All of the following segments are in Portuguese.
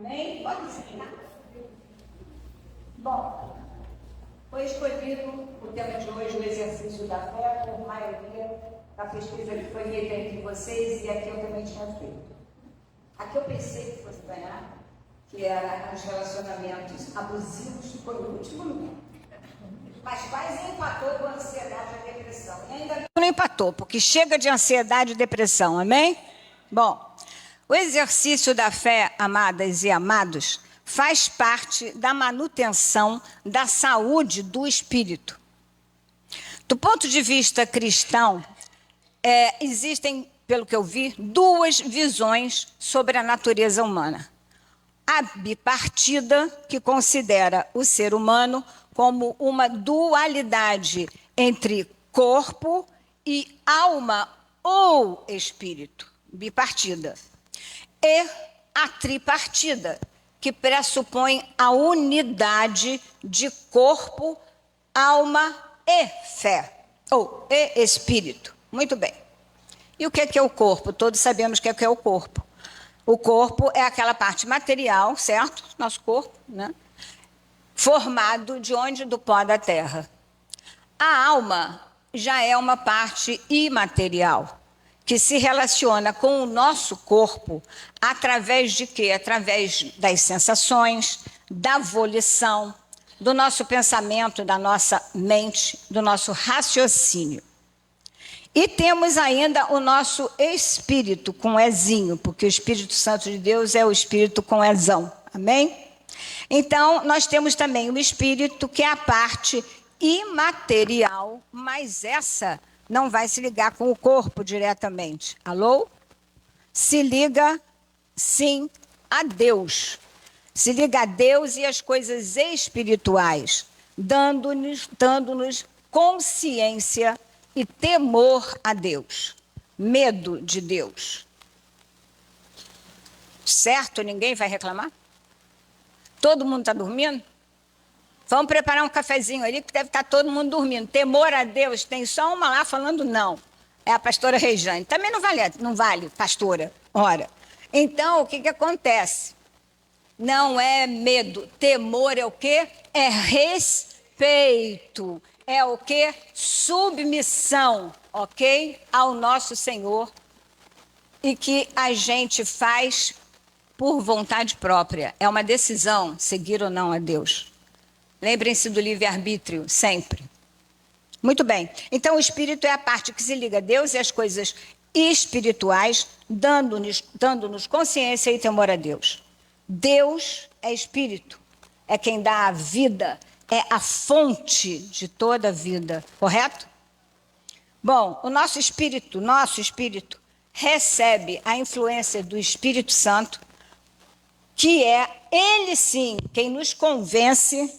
Amém? Pode explicar? Bom, foi escolhido o tema de hoje, o exercício da fé, por maioria da pesquisa que foi feita entre vocês, e aqui eu também tinha feito. Aqui eu pensei que fosse ganhar, que era os relacionamentos abusivos, foi o último lugar. Mas quase empatou com a ansiedade e a depressão. E ainda não empatou, porque chega de ansiedade e depressão, amém? Bom, o exercício da fé, amadas e amados, faz parte da manutenção da saúde do espírito. Do ponto de vista cristão, existem, pelo que eu vi, duas visões sobre a natureza humana. A bipartida, que considera o ser humano como uma dualidade entre corpo e alma ou espírito, bipartida. E a tripartida, que pressupõe a unidade de corpo, alma e fé, ou e espírito. Muito bem. E o que é o corpo? Todos sabemos o que é o corpo. O corpo é aquela parte material, certo? Nosso corpo, né? Formado de onde? Do pó da terra. A alma já é uma parte imaterial, que se relaciona com o nosso corpo através de quê? Através das sensações, da volição, do nosso pensamento, da nossa mente, do nosso raciocínio. E temos ainda o nosso espírito com ezinho, porque o Espírito Santo de Deus é o espírito com ezão. Amém? Então, nós temos também o espírito, que é a parte imaterial, mas essa não vai se ligar com o corpo diretamente. Alô? Se liga, sim, a Deus. Se liga a Deus e as coisas espirituais, dando-nos consciência e temor a Deus, medo de Deus. Certo? Ninguém vai reclamar? Todo mundo está dormindo? Vamos preparar um cafezinho ali, que deve estar todo mundo dormindo. Temor a Deus, tem só uma lá falando não. É a pastora Rejane. Também não vale, pastora. Ora. Então, o que acontece? Não é medo. Temor é o quê? É respeito. É o quê? Submissão, ok? Ao nosso Senhor. E que a gente faz por vontade própria. É uma decisão seguir ou não a Deus. Lembrem-se do livre-arbítrio, sempre. Muito bem. Então, o espírito é a parte que se liga a Deus e às coisas espirituais, dando-nos consciência e temor a Deus. Deus é espírito, é quem dá a vida, é a fonte de toda a vida, correto? Bom, o nosso espírito recebe a influência do Espírito Santo, que é ele sim quem nos convence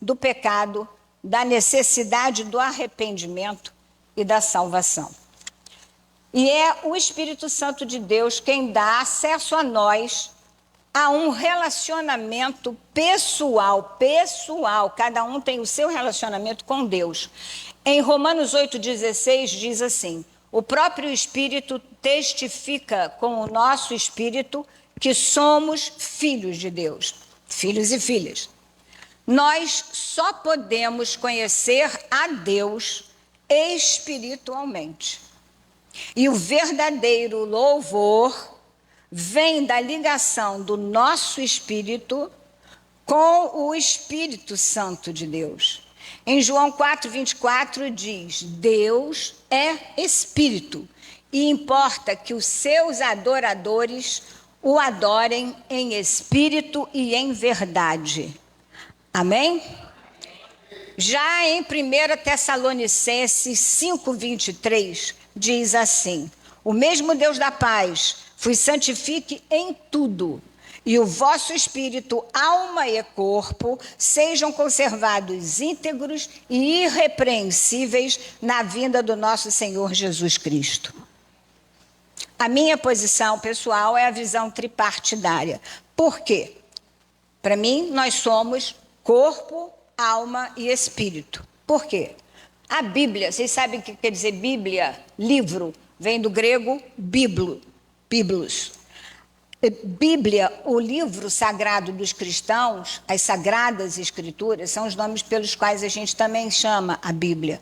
do pecado, da necessidade do arrependimento e da salvação. E é o Espírito Santo de Deus quem dá acesso a nós a um relacionamento pessoal, cada um tem o seu relacionamento com Deus. Em Romanos 8,16 diz assim: o próprio Espírito testifica com o nosso espírito que somos filhos de Deus, filhos e filhas. Nós só podemos conhecer a Deus espiritualmente. E o verdadeiro louvor vem da ligação do nosso espírito com o Espírito Santo de Deus. Em João 4,24 diz: Deus é espírito e importa que os seus adoradores o adorem em espírito e em verdade. Amém? Já em 1 Tessalonicenses 5,23 diz assim: o mesmo Deus da paz vos santifique em tudo, e o vosso espírito, alma e corpo sejam conservados íntegros e irrepreensíveis na vinda do nosso Senhor Jesus Cristo. A minha posição pessoal é a visão tripartidária. Por quê? Para mim, nós somos corpo, alma e espírito. Por quê? A Bíblia, vocês sabem o que quer dizer Bíblia? Livro, vem do grego biblos. Bíblia, o livro sagrado dos cristãos, as Sagradas Escrituras, são os nomes pelos quais a gente também chama a Bíblia.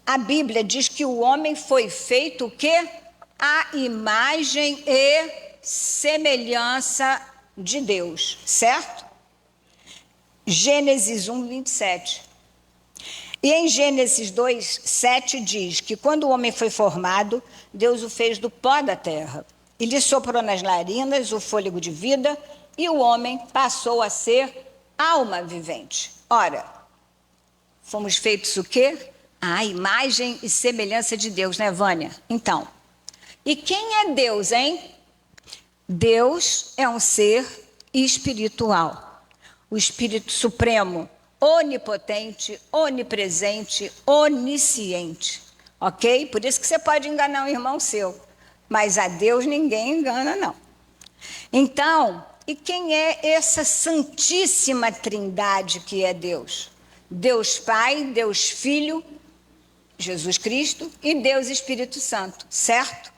A Bíblia diz que o homem foi feito o quê? À imagem e semelhança de Deus, certo? Gênesis 1, 27. E em Gênesis 2, 7 diz que quando o homem foi formado, Deus o fez do pó da terra. E lhe soprou nas narinas o fôlego de vida, e o homem passou a ser alma vivente. Ora, fomos feitos o quê? A imagem e semelhança de Deus, né, Vânia? Então, e quem é Deus, hein? Deus é um ser espiritual. O Espírito Supremo, onipotente, onipresente, onisciente. Ok? Por isso que você pode enganar um irmão seu. Mas a Deus ninguém engana, não. Então, e quem é essa santíssima trindade que é Deus? Deus Pai, Deus Filho, Jesus Cristo e Deus Espírito Santo, certo?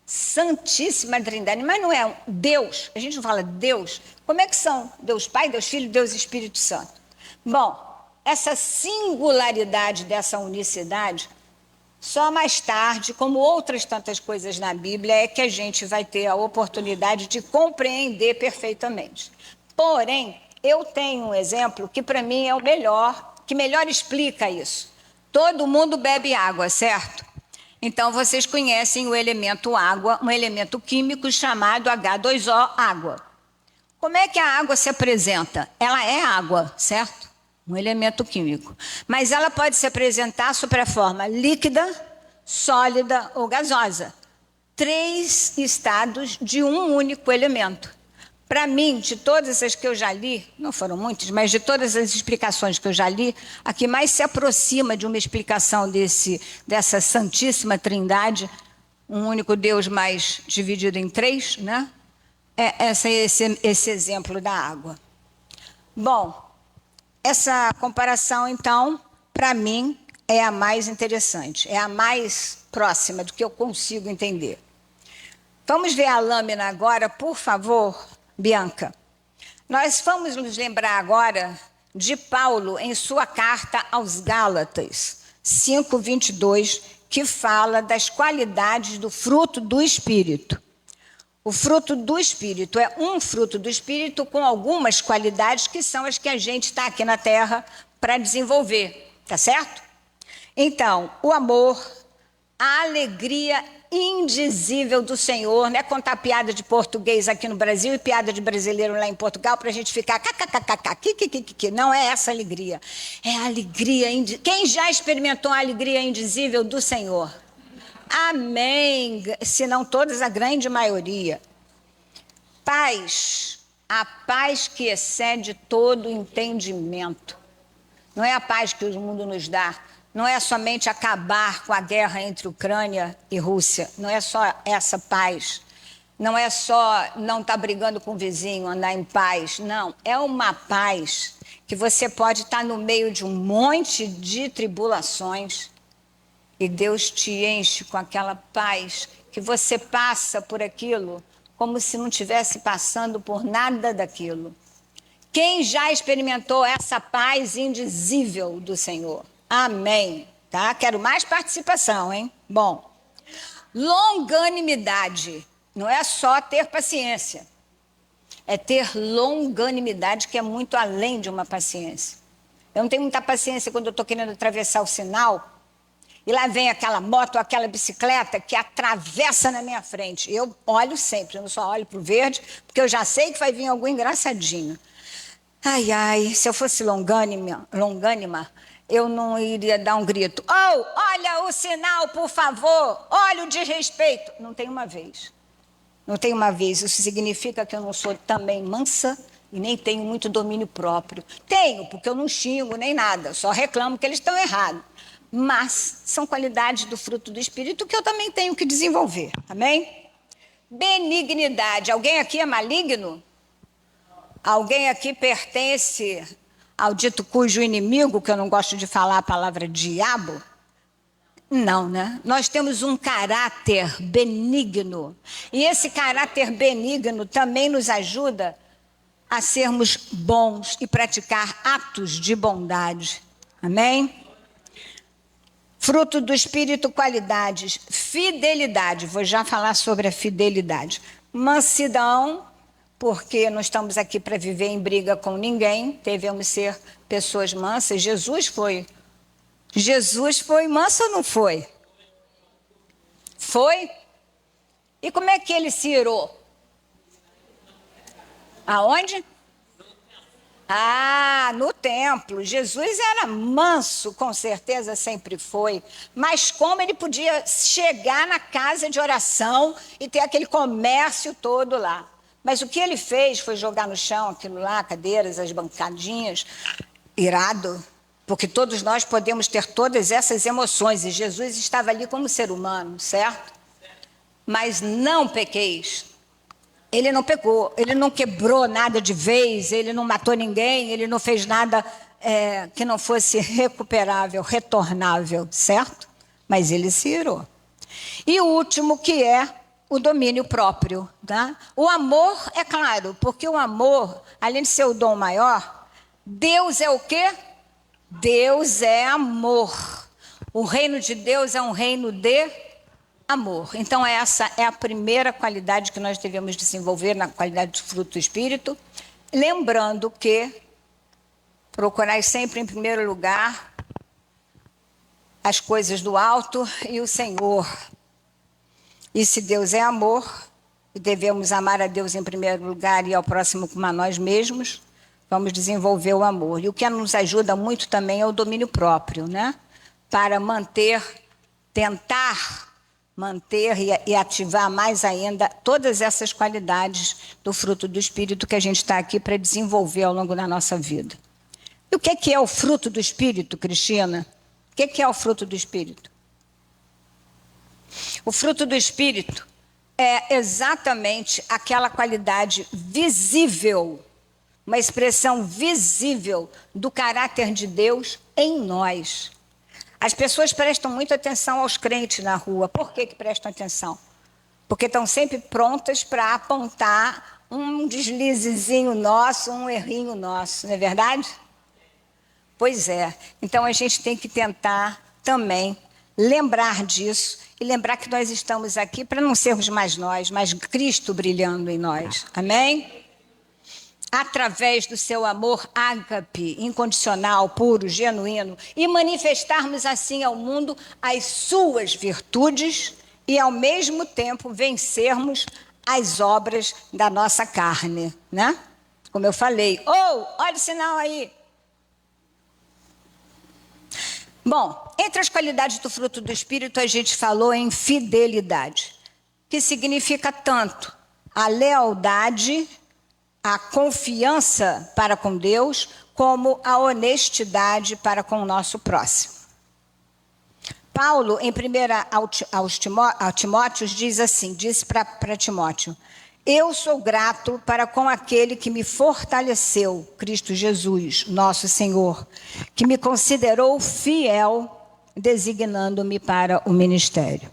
Santíssima trindade, mas não é Deus, a gente não fala Deus. Como é que são Deus Pai, Deus Filho, Deus Espírito Santo? Bom, essa singularidade dessa unicidade, só mais tarde, como outras tantas coisas na Bíblia, é que a gente vai ter a oportunidade de compreender perfeitamente. Porém, eu tenho um exemplo que para mim é o melhor, que melhor explica isso. Todo mundo bebe água, certo? Então, vocês conhecem o elemento água, um elemento químico chamado H2O, água. Como é que a água se apresenta? Ela é água, certo? Um elemento químico. Mas ela pode se apresentar sob a forma líquida, sólida ou gasosa. 3 estados de um único elemento. Para mim, de todas as que eu já li, não foram muitas, mas de todas as explicações que eu já li, a que mais se aproxima de uma explicação dessa Santíssima Trindade, um único Deus, mas dividido em 3, né? É esse exemplo da água. Bom, essa comparação, então, para mim, é a mais interessante, é a mais próxima do que eu consigo entender. Vamos ver a lâmina agora, por favor, Bianca. Nós vamos nos lembrar agora de Paulo em sua carta aos Gálatas, 5:22, que fala das qualidades do fruto do Espírito. O fruto do Espírito é um fruto do Espírito com algumas qualidades que são as que a gente está aqui na Terra para desenvolver, tá certo? Então, o amor, a alegria indizível do Senhor, não é contar piada de português aqui no Brasil e piada de brasileiro lá em Portugal para a gente ficar kkkk, não é essa alegria. É a alegria indizível. Quem já experimentou a alegria indizível do Senhor? Amém, se não todas, a grande maioria. Paz, a paz que excede todo entendimento. Não é a paz que o mundo nos dá, não é somente acabar com a guerra entre Ucrânia e Rússia, não é só essa paz, não é só não estar brigando com o vizinho, andar em paz, não, é uma paz que você pode estar no meio de um monte de tribulações, e Deus te enche com aquela paz que você passa por aquilo como se não estivesse passando por nada daquilo. Quem já experimentou essa paz indizível do Senhor? Amém. Tá? Quero mais participação, hein? Bom, longanimidade não é só ter paciência. É ter longanimidade, que é muito além de uma paciência. Eu não tenho muita paciência quando eu estou querendo atravessar o sinal e lá vem aquela moto, aquela bicicleta que atravessa na minha frente. Eu olho sempre, eu não só olho para o verde, porque eu já sei que vai vir algum engraçadinho. Ai, ai, se eu fosse longânima, eu não iria dar um grito. Oh, olha o sinal, por favor, olha o desrespeito. Não tem uma vez. Não tem uma vez. Isso significa que eu não sou também mansa e nem tenho muito domínio próprio. Tenho, porque eu não xingo nem nada, só reclamo que eles estão errados. Mas são qualidades do fruto do Espírito que eu também tenho que desenvolver. Amém? Benignidade. Alguém aqui é maligno? Alguém aqui pertence ao dito cujo inimigo, que eu não gosto de falar a palavra diabo? Não, né? Nós temos um caráter benigno. E esse caráter benigno também nos ajuda a sermos bons e praticar atos de bondade. Amém? Fruto do Espírito, qualidades. Fidelidade. Vou já falar sobre a fidelidade. Mansidão, porque não estamos aqui para viver em briga com ninguém. Devemos ser pessoas mansas. Jesus foi manso ou não foi? Foi? E como é que ele se irou? Aonde? No templo. Jesus era manso, com certeza sempre foi. Mas como ele podia chegar na casa de oração e ter aquele comércio todo lá? Mas o que ele fez foi jogar no chão aquilo lá, cadeiras, as bancadinhas. Irado. Porque todos nós podemos ter todas essas emoções, e Jesus estava ali como ser humano, certo? Mas não pequeis. Ele não pecou, ele não quebrou nada de vez, ele não matou ninguém, ele não fez nada que não fosse recuperável, retornável, certo? Mas ele se irou. E o último, que é o domínio próprio. Tá? O amor, é claro, porque o amor, além de ser o dom maior, Deus é o quê? Deus é amor. O reino de Deus é um reino de amor. Então, essa é a primeira qualidade que nós devemos desenvolver na qualidade do fruto do Espírito. Lembrando que procurai sempre, em primeiro lugar, as coisas do alto e o Senhor. E se Deus é amor, e devemos amar a Deus em primeiro lugar e ao próximo como a nós mesmos, vamos desenvolver o amor. E o que nos ajuda muito também é o domínio próprio, né? Para tentar manter e ativar mais ainda todas essas qualidades do fruto do Espírito que a gente está aqui para desenvolver ao longo da nossa vida. E o que é o fruto do Espírito, Cristina? O que é o fruto do Espírito? O fruto do Espírito é exatamente aquela qualidade visível, uma expressão visível do caráter de Deus em nós. As pessoas prestam muita atenção aos crentes na rua. Por que prestam atenção? Porque estão sempre prontas para apontar um deslizezinho nosso, um errinho nosso, não é verdade? Pois é. Então a gente tem que tentar também lembrar disso e lembrar que nós estamos aqui para não sermos mais nós, mas Cristo brilhando em nós. Amém? Através do seu amor ágape, incondicional, puro, genuíno, e manifestarmos assim ao mundo as suas virtudes e, ao mesmo tempo, vencermos as obras da nossa carne, né? Como eu falei. Olha o sinal aí. Bom, entre as qualidades do fruto do Espírito, a gente falou em fidelidade, que significa tanto a lealdade, a confiança para com Deus, como a honestidade para com o nosso próximo. Paulo, em 1 aos Timóteos, disse para Timóteo: eu sou grato para com aquele que me fortaleceu, Cristo Jesus, nosso Senhor, que me considerou fiel, designando-me para o ministério.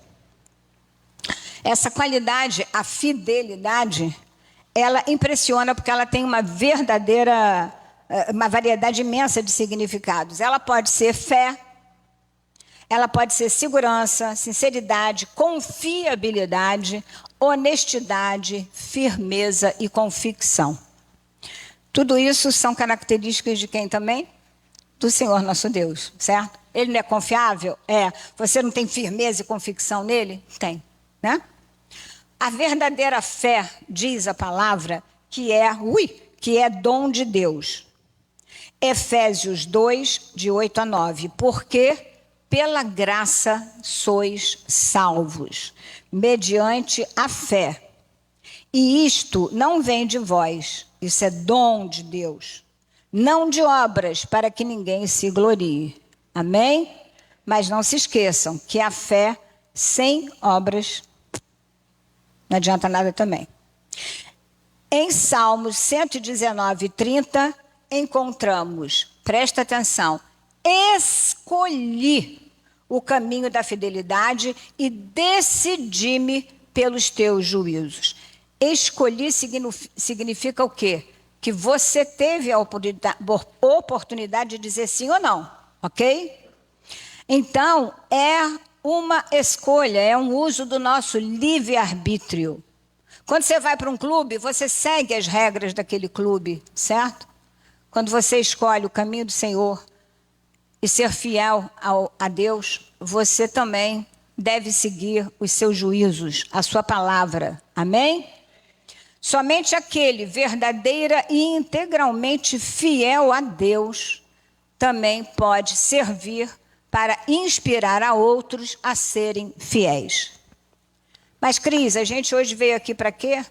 Essa qualidade, a fidelidade, ela impressiona porque ela tem uma variedade imensa de significados. Ela pode ser fé, ela pode ser segurança, sinceridade, confiabilidade, honestidade, firmeza e convicção. Tudo isso são características de quem também? Do Senhor nosso Deus, certo? Ele não é confiável? É. Você não tem firmeza e convicção nele? Tem, né? A verdadeira fé, diz a palavra, que é dom de Deus. Efésios 2, de 8 a 9. Porque pela graça sois salvos, mediante a fé. E isto não vem de vós, isso é dom de Deus. Não de obras, para que ninguém se glorie. Amém? Mas não se esqueçam que a fé sem obras não adianta nada também. Em Salmos 119, 30, encontramos, presta atenção, escolhi o caminho da fidelidade e decidi-me pelos teus juízos. Escolhi significa o quê? Que você teve a oportunidade de dizer sim ou não, ok? Então, é uma escolha, é um uso do nosso livre-arbítrio. Quando você vai para um clube, você segue as regras daquele clube, certo? Quando você escolhe o caminho do Senhor e ser fiel a Deus, você também deve seguir os seus juízos, a sua palavra. Amém? Somente aquele verdadeira e integralmente fiel a Deus também pode servir para inspirar a outros a serem fiéis. Mas, Cris, a gente hoje veio aqui para quê?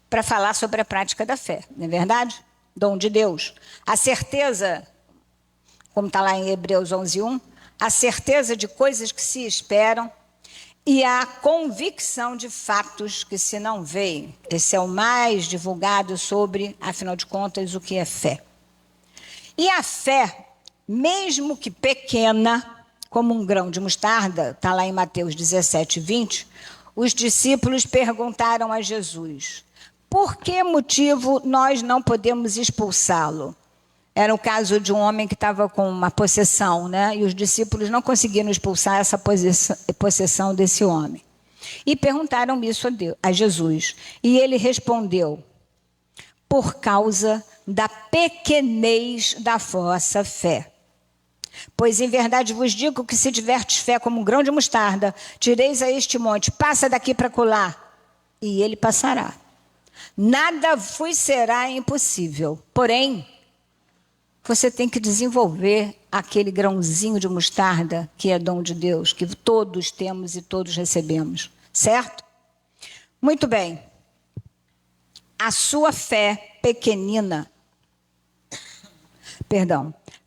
Para falar sobre a prática da fé, não é verdade? Dom de Deus. A certeza, como está lá em Hebreus 11:1, a certeza de coisas que se esperam e a convicção de fatos que se não veem. Esse é o mais divulgado sobre, afinal de contas, o que é fé. E a fé, mesmo que pequena, como um grão de mostarda, está lá em Mateus 17:20, os discípulos perguntaram a Jesus: por que motivo nós não podemos expulsá-lo? Era o caso de um homem que estava com uma possessão, né? E os discípulos não conseguiram expulsar essa possessão desse homem. E perguntaram isso a Jesus. E ele respondeu: por causa da pequenez da vossa fé. Pois em verdade vos digo que se tiverdes fé como um grão de mostarda, direis a este monte: passa daqui para acolá, e ele passará. Nada vos será impossível. Porém, você tem que desenvolver aquele grãozinho de mostarda que é dom de Deus, que todos temos e todos recebemos. Certo? Muito bem. A sua fé pequenina,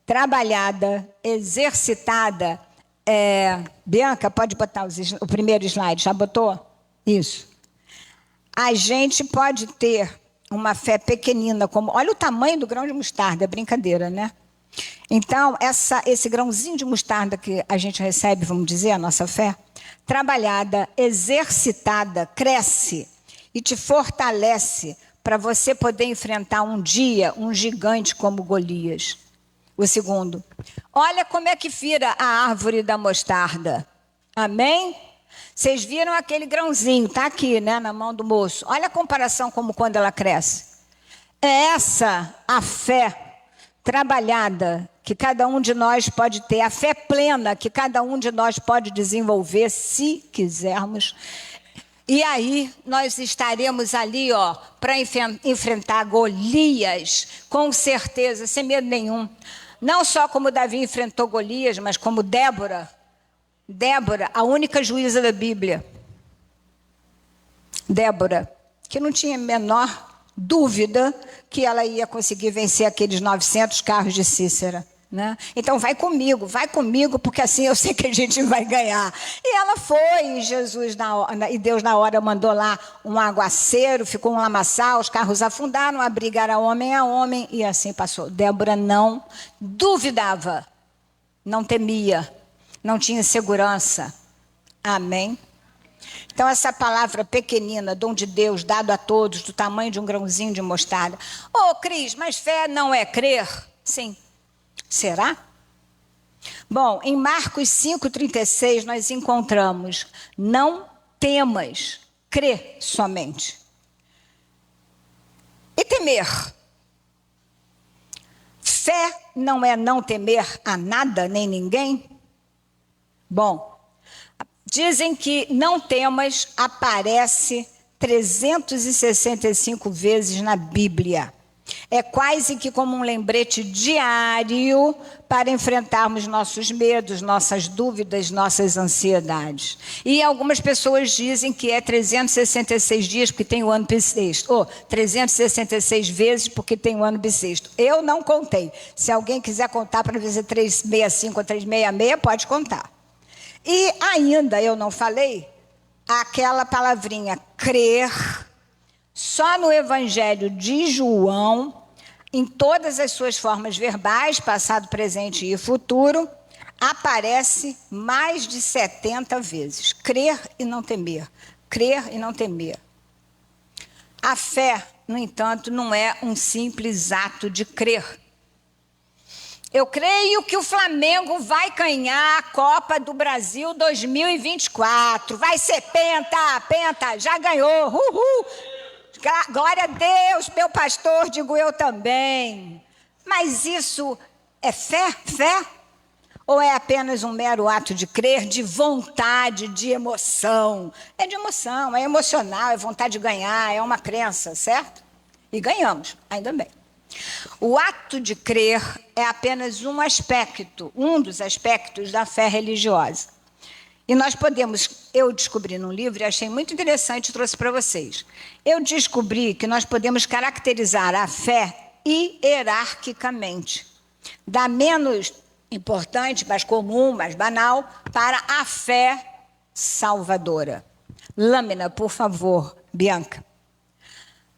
trabalhada, exercitada. Bianca, pode botar o primeiro slide, já botou? Isso. A gente pode ter uma fé pequenina, como, olha o tamanho do grão de mostarda, é brincadeira, né? Então, esse grãozinho de mostarda que a gente recebe, vamos dizer, a nossa fé, trabalhada, exercitada, cresce e te fortalece para você poder enfrentar um dia um gigante como Golias. O segundo, olha como é que vira a árvore da mostarda. Amém? Vocês viram aquele grãozinho, está aqui, né, na mão do moço. Olha a comparação como quando ela cresce. É essa a fé trabalhada que cada um de nós pode ter, a fé plena que cada um de nós pode desenvolver, se quisermos. E aí nós estaremos ali, ó, para enfrentar Golias, com certeza, sem medo nenhum. Não só como Davi enfrentou Golias, mas como Débora, a única juíza da Bíblia. Débora, que não tinha a menor dúvida que ela ia conseguir vencer aqueles 900 carros de Cícera. Né? Então vai comigo, porque assim eu sei que a gente vai ganhar. E ela foi, e Deus na hora mandou lá um aguaceiro, ficou um lamaçal, os carros afundaram, a briga era homem a homem, e assim passou. Débora não duvidava, não temia, não tinha segurança. Amém? Então essa palavra pequenina, dom de Deus, dado a todos, do tamanho de um grãozinho de mostarda. Cris, mas fé não é crer? Sim. Será? Bom, em Marcos 5,36 nós encontramos: não temas, crê somente. E temer? Fé não é não temer a nada nem ninguém? Bom, dizem que não temas aparece 365 vezes na Bíblia. É quase que como um lembrete diário para enfrentarmos nossos medos, nossas dúvidas, nossas ansiedades. E algumas pessoas dizem que é 366 dias porque tem o ano bissexto. Ou 366 vezes porque tem o ano bissexto. Eu não contei. Se alguém quiser contar para ver se é 365 ou 366, pode contar. E ainda eu não falei aquela palavrinha crer. Só no Evangelho de João, em todas as suas formas verbais, passado, presente e futuro, aparece mais de 70 vezes. Crer e não temer. Crer e não temer. A fé, no entanto, não é um simples ato de crer. Eu creio que o Flamengo vai ganhar a Copa do Brasil 2024. Vai ser penta, já ganhou. Uhul! Glória a Deus, meu pastor, digo eu também. Mas isso é fé? Fé? Ou é apenas um mero ato de crer, de vontade, de emoção? É de emoção, é emocional, é vontade de ganhar, é uma crença, certo? E ganhamos, ainda bem. O ato de crer é apenas um aspecto, um dos aspectos da fé religiosa. E nós podemos, eu descobri num livro e achei muito interessante, trouxe para vocês. Eu descobri que nós podemos caracterizar a fé hierarquicamente. Da menos importante, mais comum, mais banal, para a fé salvadora. Lâmina, por favor, Bianca.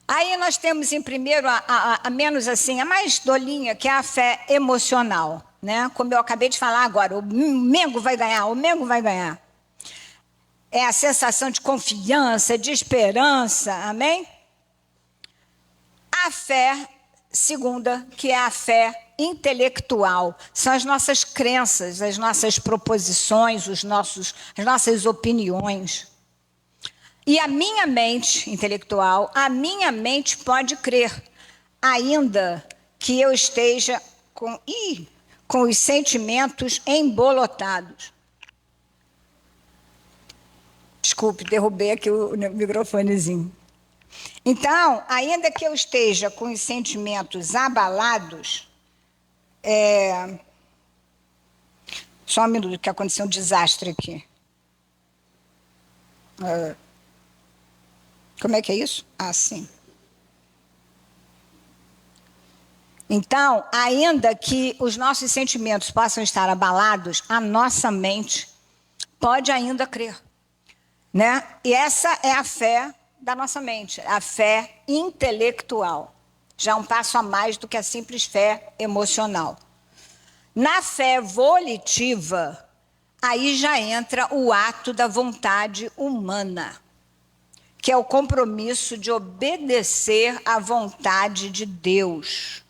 Aí nós temos em primeiro a menos assim, a mais dolinha, que é a fé emocional, né? Como eu acabei de falar agora, o Mengo vai ganhar, o Mengo vai ganhar. É a sensação de confiança, de esperança, amém? A fé segunda, que é a fé intelectual, são as nossas crenças, as nossas proposições, as nossas opiniões. E a minha mente intelectual, a minha mente pode crer, ainda que eu esteja com os sentimentos embolotados. Desculpe, derrubei aqui o microfonezinho. Então, ainda que eu esteja com os sentimentos abalados, só um minuto, que aconteceu um desastre aqui. Como é que é isso? Ah, sim. Então, ainda que os nossos sentimentos possam estar abalados, a nossa mente pode ainda crer, né? E essa é a fé da nossa mente, a fé intelectual. Já um passo a mais do que a simples fé emocional. Na fé volitiva, aí já entra o ato da vontade humana, que é o compromisso de obedecer à vontade de Deus.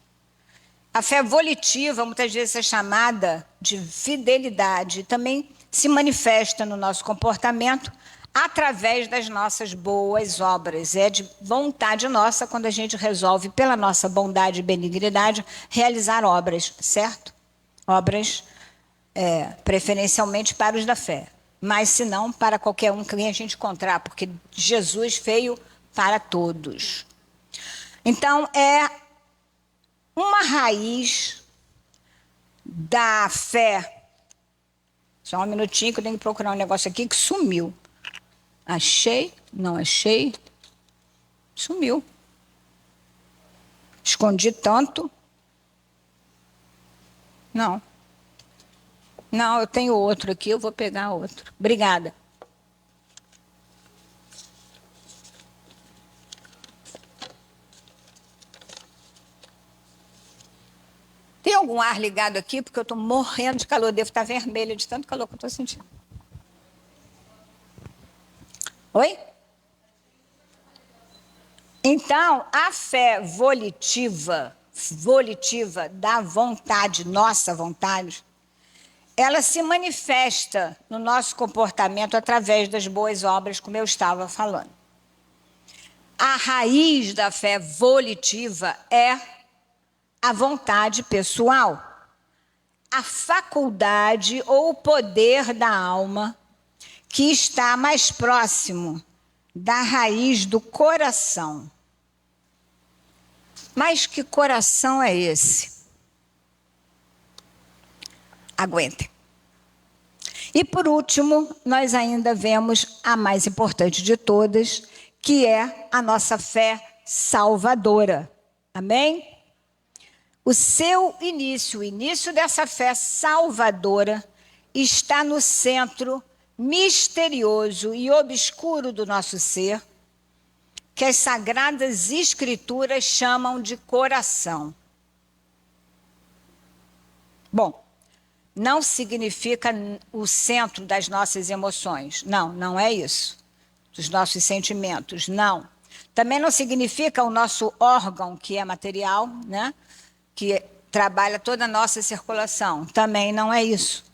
A fé volitiva, muitas vezes é chamada de fidelidade, também se manifesta no nosso comportamento através das nossas boas obras. É de vontade nossa quando a gente resolve, pela nossa bondade e benignidade, realizar obras, certo? Obras preferencialmente para os da fé, mas se não, para qualquer um que a gente encontrar, porque Jesus veio para todos. Então, é uma raiz da fé. Só um minutinho que eu tenho que procurar um negócio aqui que sumiu. Achei, não achei, sumiu. Escondi tanto. Não, eu tenho outro aqui, eu vou pegar outro. Obrigada. Tem algum ar ligado aqui? Porque eu estou morrendo de calor, devo estar vermelha de tanto calor que eu estou sentindo. Oi? Então, a fé volitiva da vontade, nossa vontade, ela se manifesta no nosso comportamento através das boas obras, como eu estava falando. A raiz da fé volitiva é a vontade pessoal, a faculdade ou o poder da alma que está mais próximo da raiz do coração. Mas que coração é esse? Aguentem. E por último, nós ainda vemos a mais importante de todas, que é a nossa fé salvadora. Amém? O seu início, o início dessa fé salvadora, está no centro misterioso e obscuro do nosso ser, que as Sagradas Escrituras chamam de coração. Bom, não significa o centro das nossas emoções. Não, não é isso. Dos nossos sentimentos, não. Também não significa o nosso órgão, que é material, né? Que trabalha toda a nossa circulação. Também não é isso.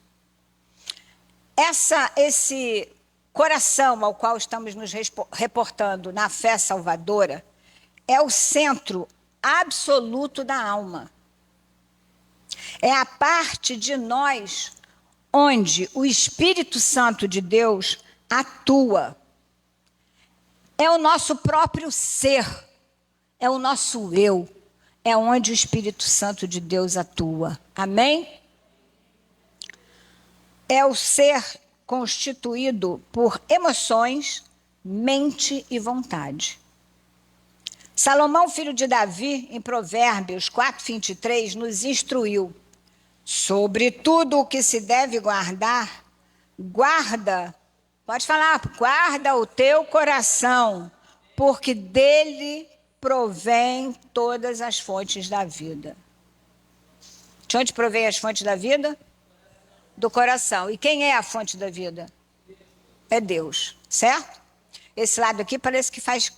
Esse coração ao qual estamos nos reportando na fé salvadora é o centro absoluto da alma. É a parte de nós onde o Espírito Santo de Deus atua. É o nosso próprio ser, é o nosso eu, é onde o Espírito Santo de Deus atua. Amém? É o ser constituído por emoções, mente e vontade. Salomão, filho de Davi, em Provérbios 4:23, nos instruiu: sobre tudo o que se deve guardar, guarda, pode falar, guarda o teu coração, porque dele provém todas as fontes da vida. De onde provém as fontes da vida? Do coração. E quem é a fonte da vida? É Deus, certo? Esse lado aqui parece que faz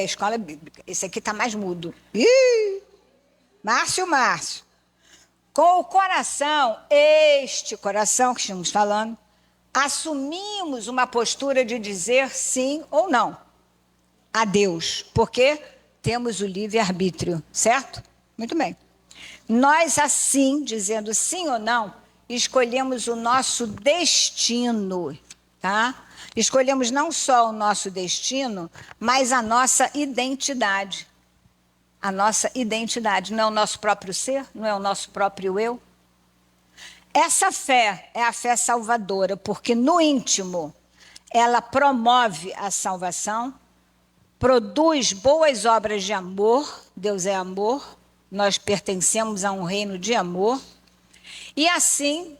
escola bíblica. Esse aqui está mais mudo. Ih! Márcio. Com o coração, este coração que estamos falando, assumimos uma postura de dizer sim ou não a Deus, porque temos o livre-arbítrio, certo? Muito bem. Nós, assim, dizendo sim ou não, escolhemos o nosso destino, tá? Escolhemos não só o nosso destino, mas a nossa identidade. A nossa identidade não é o nosso próprio ser, não é o nosso próprio eu. Essa fé é a fé salvadora, porque no íntimo ela promove a salvação, produz boas obras de amor, Deus é amor, nós pertencemos a um reino de amor, e assim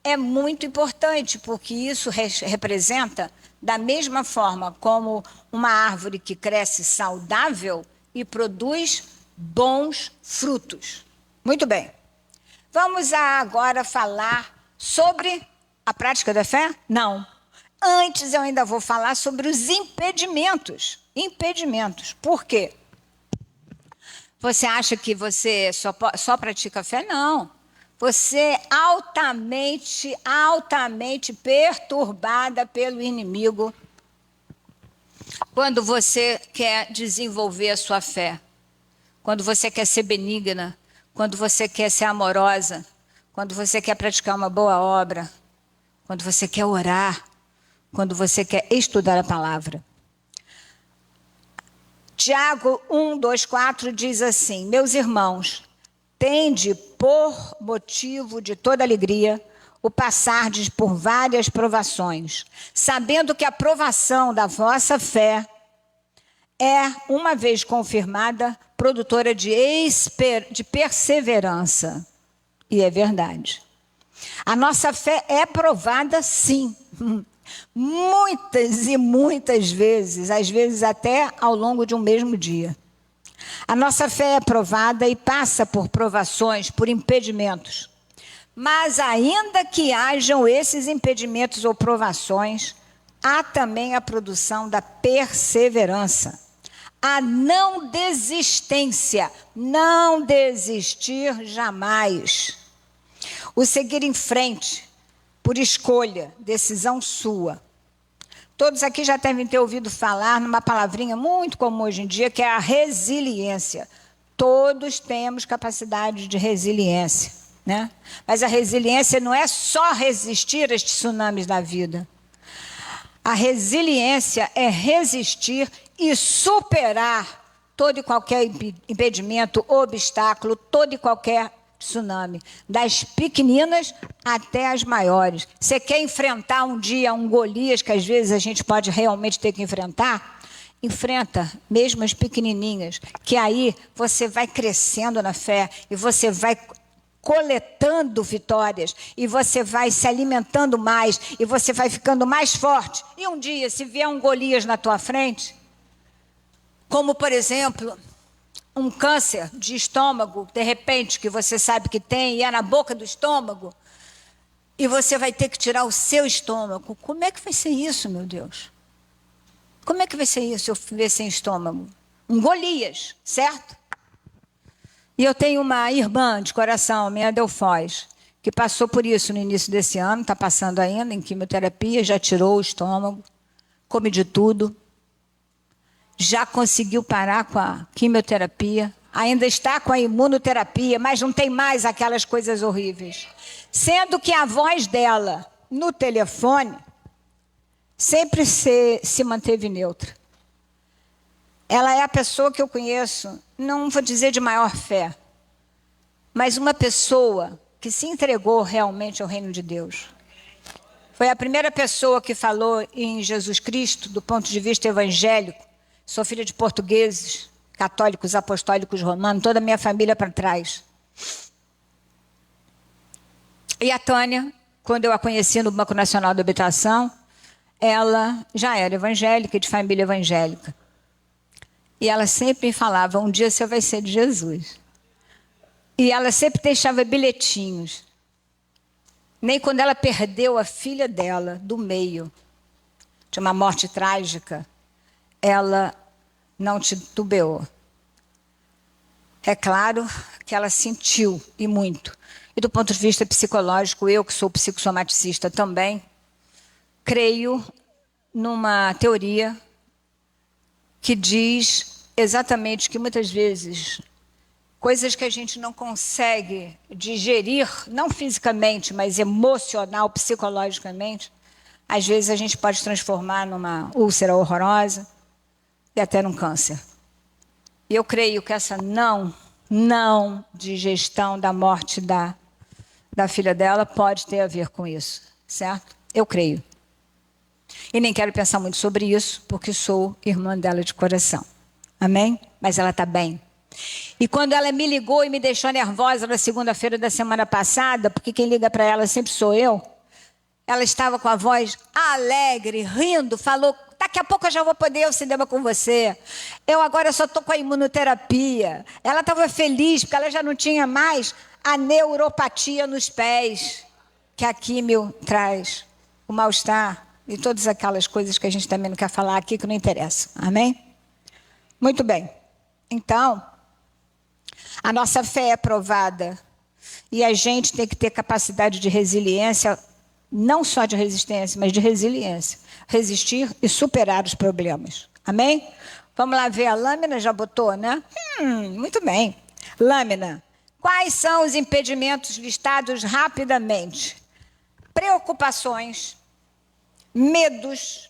é muito importante, porque isso representa, da mesma forma como uma árvore que cresce saudável e produz bons frutos. Muito bem. Vamos agora falar sobre a prática da fé? Não. Antes eu ainda vou falar sobre os impedimentos. Impedimentos. Por quê? Você acha que você só pratica a fé? Não. Você é altamente perturbada pelo inimigo quando você quer desenvolver a sua fé, quando você quer ser benigna, quando você quer ser amorosa, quando você quer praticar uma boa obra, quando você quer orar, quando você quer estudar a palavra. Tiago 1:2-4 diz assim: meus irmãos, tende por motivo de toda alegria o passardes por várias provações, sabendo que a provação da vossa fé é, uma vez confirmada, produtora de perseverança. E é verdade. A nossa fé é provada, sim. Muitas e muitas vezes, às vezes até ao longo de um mesmo dia. A nossa fé é provada e passa por provações, por impedimentos. Mas ainda que hajam esses impedimentos ou provações, há também a produção da perseverança. A não desistência, não desistir jamais. O seguir em frente, por escolha, decisão sua. Todos aqui já devem ter ouvido falar numa palavrinha muito comum hoje em dia, que é a resiliência. Todos temos capacidade de resiliência, né? Mas a resiliência não é só resistir aos tsunamis da vida. A resiliência é resistir e superar todo e qualquer impedimento, obstáculo, todo e qualquer tsunami, das pequeninas até as maiores. Você quer enfrentar um dia um Golias, que às vezes a gente pode realmente ter que enfrentar? Enfrenta mesmo as pequenininhas, que aí você vai crescendo na fé e você vai coletando vitórias e você vai se alimentando mais e você vai ficando mais forte. E um dia, se vier um Golias na tua frente, como por exemplo um câncer de estômago, de repente, que você sabe que tem e é na boca do estômago, e você vai ter que tirar o seu estômago. Como é que vai ser isso, meu Deus? Como é que vai ser isso, eu viver sem estômago? Um Golias, certo? E eu tenho uma irmã de coração, minha Delfoz, que passou por isso no início desse ano, está passando ainda em quimioterapia, já tirou o estômago, come de tudo, já conseguiu parar com a quimioterapia, ainda está com a imunoterapia, mas não tem mais aquelas coisas horríveis. Sendo que a voz dela, no telefone, sempre se manteve neutra. Ela é a pessoa que eu conheço, não vou dizer de maior fé, mas uma pessoa que se entregou realmente ao reino de Deus. Foi a primeira pessoa que falou em Jesus Cristo, do ponto de vista evangélico. Sou filha de portugueses, católicos, apostólicos, romanos, toda a minha família para trás. E a Tânia, quando eu a conheci no Banco Nacional de Habitação, ela já era evangélica, de família evangélica. E ela sempre falava, um dia você vai ser de Jesus. E ela sempre deixava bilhetinhos. Nem quando ela perdeu a filha dela, do meio, de uma morte trágica, ela não titubeou. É claro que ela sentiu, e muito. E do ponto de vista psicológico, eu que sou psicossomaticista também, creio numa teoria que diz exatamente que muitas vezes coisas que a gente não consegue digerir, não fisicamente, mas emocional, psicologicamente, às vezes a gente pode transformar numa úlcera horrorosa e até num câncer. E eu creio que essa não digestão da morte da filha dela pode ter a ver com isso, certo? Eu creio. E nem quero pensar muito sobre isso, porque sou irmã dela de coração. Amém? Mas ela está bem. E quando ela me ligou e me deixou nervosa na segunda-feira da semana passada, porque quem liga para ela sempre sou eu, ela estava com a voz alegre, rindo, falou, daqui a pouco eu já vou poder ir ao cinema com você. Eu agora só estou com a imunoterapia. Ela estava feliz, porque ela já não tinha mais a neuropatia nos pés, que a químio traz, o mal-estar e todas aquelas coisas que a gente também não quer falar aqui, que não interessa. Amém? Muito bem. Então, a nossa fé é provada e a gente tem que ter capacidade de resiliência, não só de resistência, mas de resiliência. Resistir e superar os problemas. Amém? Vamos lá ver a lâmina, já botou, né? Muito bem. Lâmina. Quais são os impedimentos listados rapidamente? Preocupações, medos,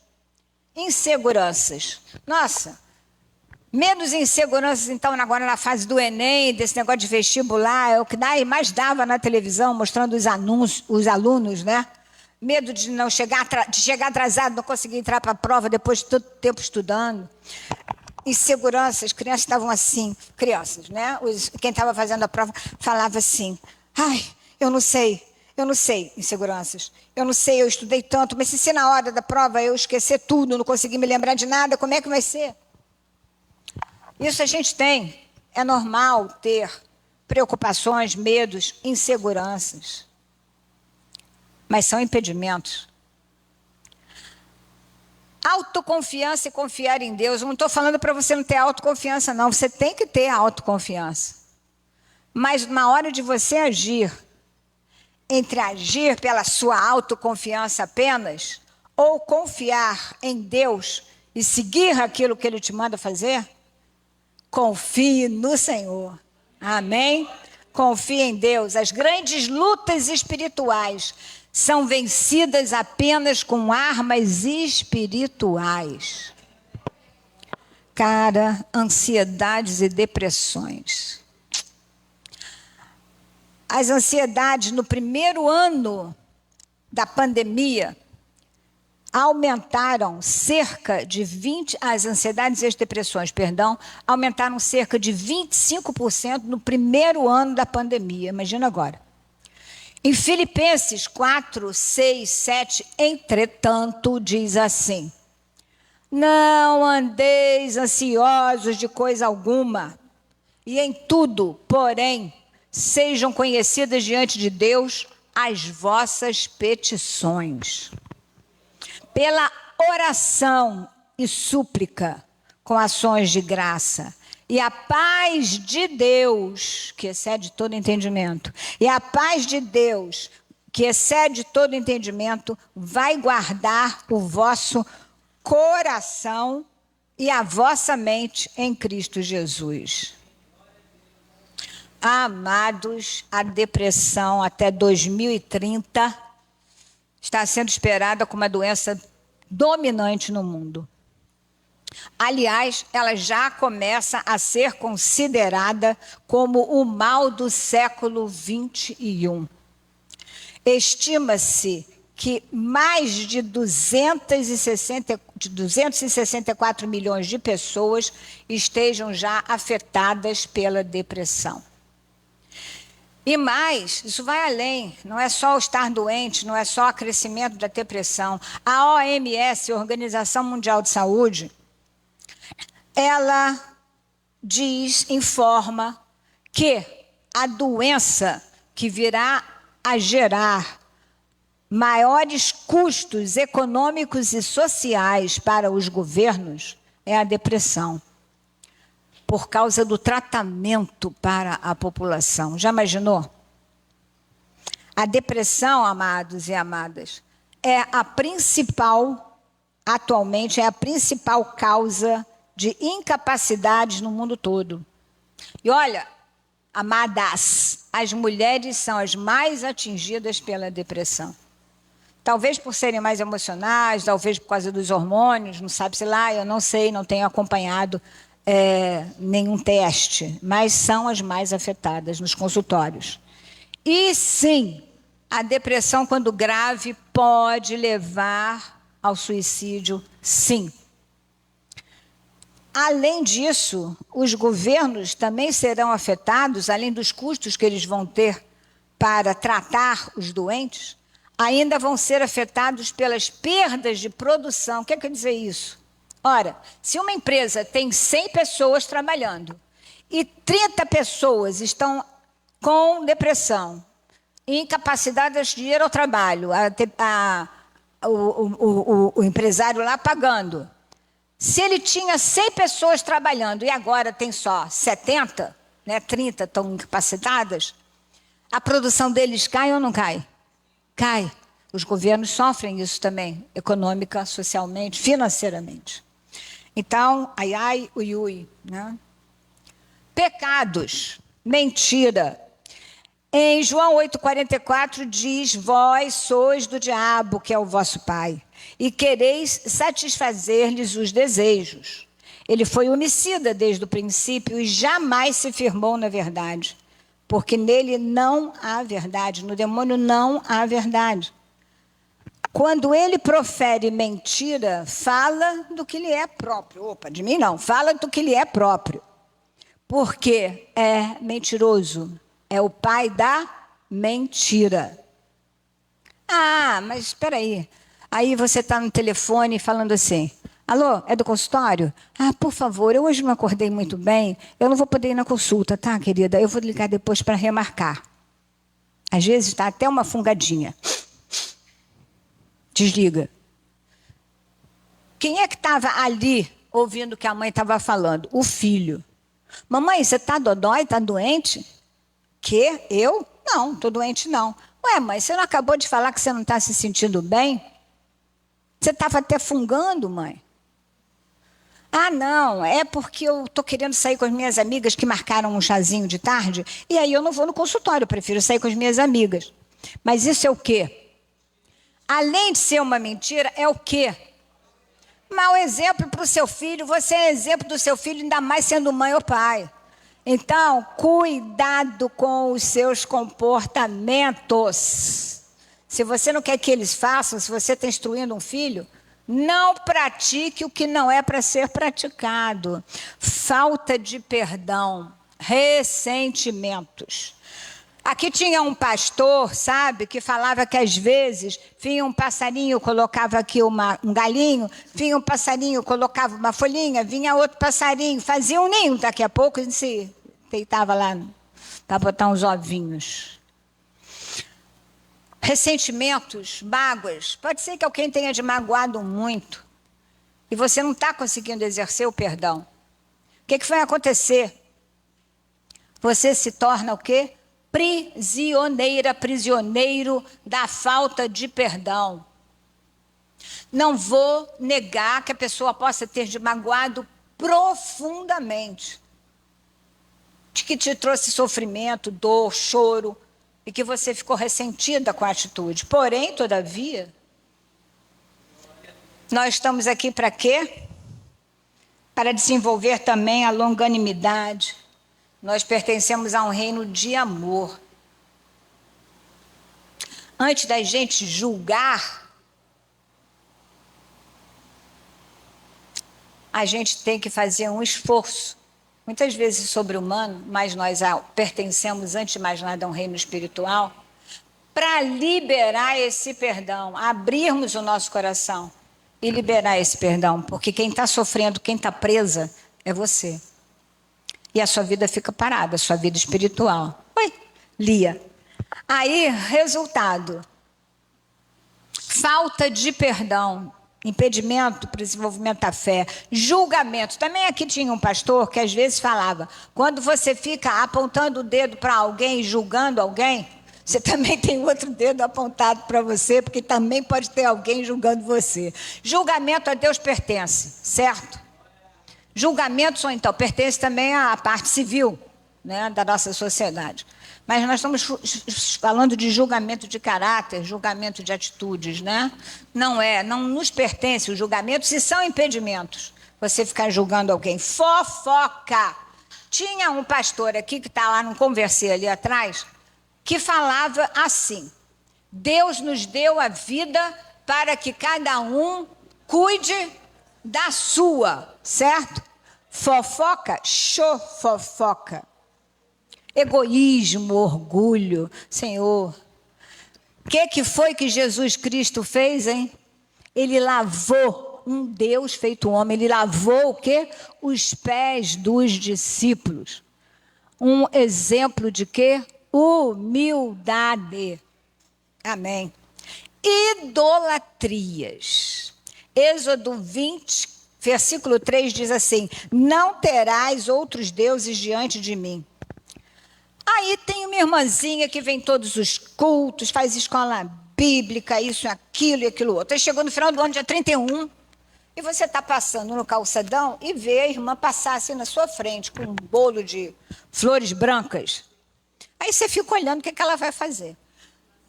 inseguranças. Nossa, medos e inseguranças, então, agora na fase do Enem, desse negócio de vestibular, é o que mais dava na televisão, mostrando os anúncios, os alunos, né? Medo de não chegar atrasado, não conseguir entrar para a prova depois de todo tempo estudando. Insegurança, as crianças estavam assim, crianças, né? Quem estava fazendo a prova falava assim, ai, eu não sei, inseguranças. Eu não sei, eu estudei tanto, mas se na hora da prova eu esquecer tudo, não conseguir me lembrar de nada, como é que vai ser? Isso a gente tem. É normal ter preocupações, medos, inseguranças. Mas são impedimentos. Autoconfiança e confiar em Deus. Eu não estou falando para você não ter autoconfiança, não. Você tem que ter autoconfiança. Mas na hora de você agir, entre agir pela sua autoconfiança apenas, ou confiar em Deus e seguir aquilo que Ele te manda fazer, confie no Senhor. Amém? Confie em Deus. As grandes lutas espirituais são vencidas apenas com armas espirituais. Cara, ansiedades e depressões. As ansiedades no primeiro ano da pandemia aumentaram cerca de as ansiedades e as depressões, aumentaram cerca de 25% no primeiro ano da pandemia. Imagina agora. Em Filipenses 4, 6, 7, entretanto, diz assim: não andeis ansiosos de coisa alguma, e em tudo, porém, sejam conhecidas diante de Deus as vossas petições, pela oração e súplica, com ações de graça. E a paz de Deus, que excede todo entendimento, e a paz de Deus, que excede todo entendimento, vai guardar o vosso coração e a vossa mente em Cristo Jesus. Amados, a depressão até 2030 está sendo esperada como uma doença dominante no mundo. Aliás, ela já começa a ser considerada como o mal do século XXI. Estima-se que mais de 264 milhões de pessoas estejam já afetadas pela depressão. E mais, isso vai além, não é só o estar doente, não é só o crescimento da depressão. A OMS, a Organização Mundial de Saúde, ela informa que a doença que virá a gerar maiores custos econômicos e sociais para os governos é a depressão, por causa do tratamento para a população. Já imaginou? A depressão, amados e amadas, atualmente é a principal causa de incapacidades no mundo todo. E olha, amadas, as mulheres são as mais atingidas pela depressão. Talvez por serem mais emocionais, talvez por causa dos hormônios, não sabe-se lá, eu não sei, não tenho acompanhado nenhum teste, mas são as mais afetadas nos consultórios. E sim, a depressão, quando grave, pode levar ao suicídio, sim. Além disso, os governos também serão afetados, além dos custos que eles vão ter para tratar os doentes, ainda vão ser afetados pelas perdas de produção. O que quer dizer isso? Ora, se uma empresa tem 100 pessoas trabalhando e 30 pessoas estão com depressão, incapacitadas de ir ao trabalho, o empresário lá pagando, se ele tinha 100 pessoas trabalhando e agora tem só 70, 30 estão incapacitadas, a produção deles cai ou não cai? Cai. Os governos sofrem isso também, econômica, socialmente, financeiramente. Então, ai, ai, ui, ui. Né? Pecados, mentira. Em João 8,44 diz, vós sois do diabo, que é o vosso pai, e quereis satisfazer-lhes os desejos. Ele foi homicida desde o princípio e jamais se firmou na verdade, porque nele não há verdade, no demônio não há verdade. Quando ele profere mentira, fala do que lhe é próprio. Opa, de mim não, fala do que lhe é próprio. Porque é mentiroso, é o pai da mentira. Ah, mas espera aí. Aí você está no telefone falando assim, alô, é do consultório? Ah, por favor, eu hoje não acordei muito bem, eu não vou poder ir na consulta, tá, querida? Eu vou ligar depois para remarcar. Às vezes está até uma fungadinha. Desliga. Quem é que estava ali ouvindo o que a mãe estava falando? O filho. Mamãe, você está dodói, está doente? Que? Eu? Não, estou doente não. Ué, mãe, você não acabou de falar que você não está se sentindo bem? Você estava até fungando, mãe. Ah, não, é porque eu estou querendo sair com as minhas amigas que marcaram um chazinho de tarde, e aí eu não vou no consultório, eu prefiro sair com as minhas amigas. Mas isso é o quê? Além de ser uma mentira, é o quê? Mau exemplo para o seu filho, você é exemplo do seu filho, ainda mais sendo mãe ou pai. Então, cuidado com os seus comportamentos. Se você não quer que eles façam, se você está instruindo um filho, não pratique o que não é para ser praticado. Falta de perdão, ressentimentos. Aqui tinha um pastor, sabe, que falava que às vezes vinha um passarinho, colocava aqui um galinho, vinha um passarinho, colocava uma folhinha, vinha outro passarinho, fazia um ninho, daqui a pouco ele se deitava lá para botar uns ovinhos. ressentimentos, mágoas. Pode ser que alguém tenha te magoado muito e você não está conseguindo exercer o perdão. O que vai acontecer? Você se torna o quê? Prisioneiro da falta de perdão. Não vou negar que a pessoa possa ter te magoado profundamente, de que te trouxe sofrimento, dor, choro, e que você ficou ressentida com a atitude. Porém, todavia, nós estamos aqui para quê? Para desenvolver também a longanimidade. Nós pertencemos a um reino de amor. Antes da gente julgar, a gente tem que fazer um esforço, muitas vezes sobre-humano, mas nós pertencemos, antes de mais nada, a um reino espiritual, para liberar esse perdão, abrirmos o nosso coração e liberar esse perdão, porque quem está sofrendo, quem está presa, é você. E a sua vida fica parada, a sua vida espiritual. Oi, Lia. Aí, resultado, falta de perdão, impedimento para o desenvolvimento da fé, julgamento. Também aqui tinha um pastor que às vezes falava, quando você fica apontando o dedo para alguém, julgando alguém, você também tem outro dedo apontado para você, porque também pode ter alguém julgando você. Julgamento a Deus pertence, certo? Julgamentos, ou então, pertence também à parte civil, né, da nossa sociedade. Mas nós estamos falando de julgamento de caráter, julgamento de atitudes, né? Não nos pertence os julgamentos se são impedimentos. Você ficar julgando alguém. Fofoca. Tinha um pastor aqui, que está lá num conversei ali atrás, que falava assim, Deus nos deu a vida para que cada um cuide da sua, certo? Fofoca, fofoca. Egoísmo, orgulho. Senhor, o que foi que Jesus Cristo fez, hein? Ele lavou, um Deus feito homem, ele lavou o quê? Os pés dos discípulos. Um exemplo de quê? Humildade. Amém. Idolatrias. Êxodo 20, versículo 3 diz assim, não terás outros deuses diante de mim. Aí tem uma irmãzinha que vem todos os cultos, faz escola bíblica, isso, aquilo e aquilo outro. Aí chegou no final do ano, dia 31, e você está passando no calçadão e vê a irmã passar assim na sua frente, com um bolo de flores brancas. Aí você fica olhando o que ela vai fazer.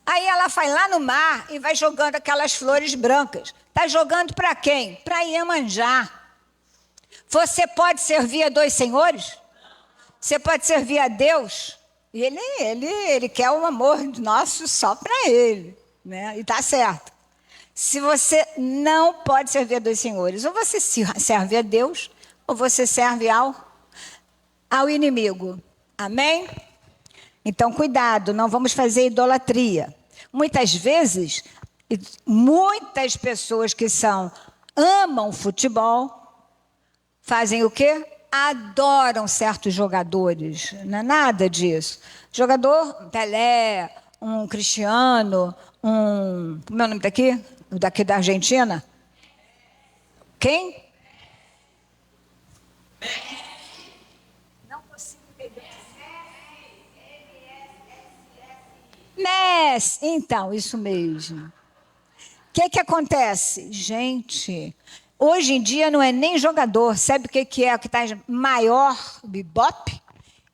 Aí ela vai lá no mar e vai jogando aquelas flores brancas. Está jogando para quem? Para Iemanjá. Você pode servir a dois senhores? Você pode servir a Deus? E ele quer o amor nosso só para ele, né? E está certo. Se você não pode servir a dois senhores, ou você serve a Deus, ou você serve ao inimigo. Amém? Então, cuidado, não vamos fazer idolatria. Muitas vezes, muitas pessoas que amam futebol, fazem o quê? Adoram certos jogadores, não é nada disso. Jogador, Pelé, um Cristiano, como é o nome daqui? Daqui da Argentina? Quem? Não consigo entender. Messi. Então, isso mesmo. O que acontece? Gente, hoje em dia não é nem jogador. Sabe o que é o que está maior bebop?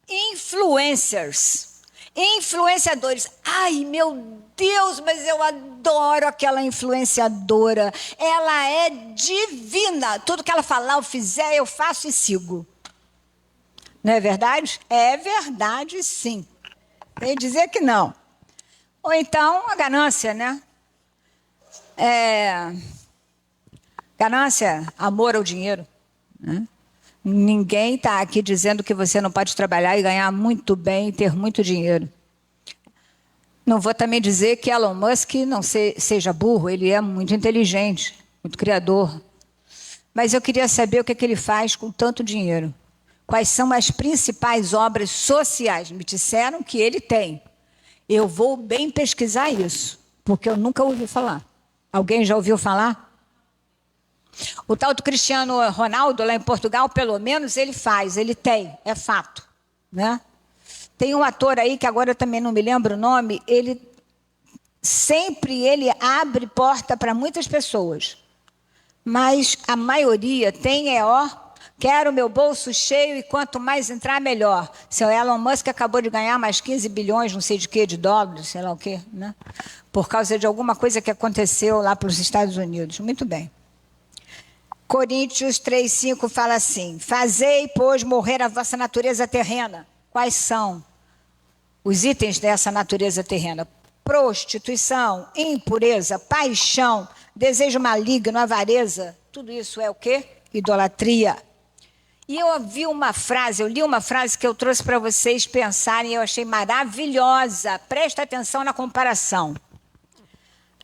Influencers. Influenciadores. Ai, meu Deus, mas eu adoro aquela influenciadora. Ela é divina. Tudo que ela falar, eu fizer, eu faço e sigo. Não é verdade? É verdade, sim. Tem que dizer que não. Ou então a ganância, né? Ganância, amor ao dinheiro. Né? Ninguém está aqui dizendo que você não pode trabalhar e ganhar muito bem e ter muito dinheiro. Não vou também dizer que Elon Musk não seja burro, ele é muito inteligente, muito criador. Mas eu queria saber o que ele faz com tanto dinheiro. Quais são as principais obras sociais? Me disseram que ele tem. Eu vou bem pesquisar isso. porque eu nunca ouvi falar. Alguém já ouviu falar? O tal do Cristiano Ronaldo, lá em Portugal, pelo menos ele faz, ele tem, é fato, né? Tem um ator aí, que agora eu também não me lembro o nome, ele abre porta para muitas pessoas, mas a maioria tem quero meu bolso cheio e quanto mais entrar, melhor. Seu Elon Musk acabou de ganhar mais 15 bilhões, não sei de quê, de dólares, sei lá o quê, né? Por causa de alguma coisa que aconteceu lá para os Estados Unidos. Muito bem. Coríntios 3,5 fala assim: fazei, pois, morrer a vossa natureza terrena. Quais são os itens dessa natureza terrena? Prostituição, impureza, paixão, desejo maligno, avareza. Tudo isso é o quê? Idolatria. E eu li uma frase que eu trouxe para vocês pensarem, e eu achei maravilhosa. Presta atenção na comparação.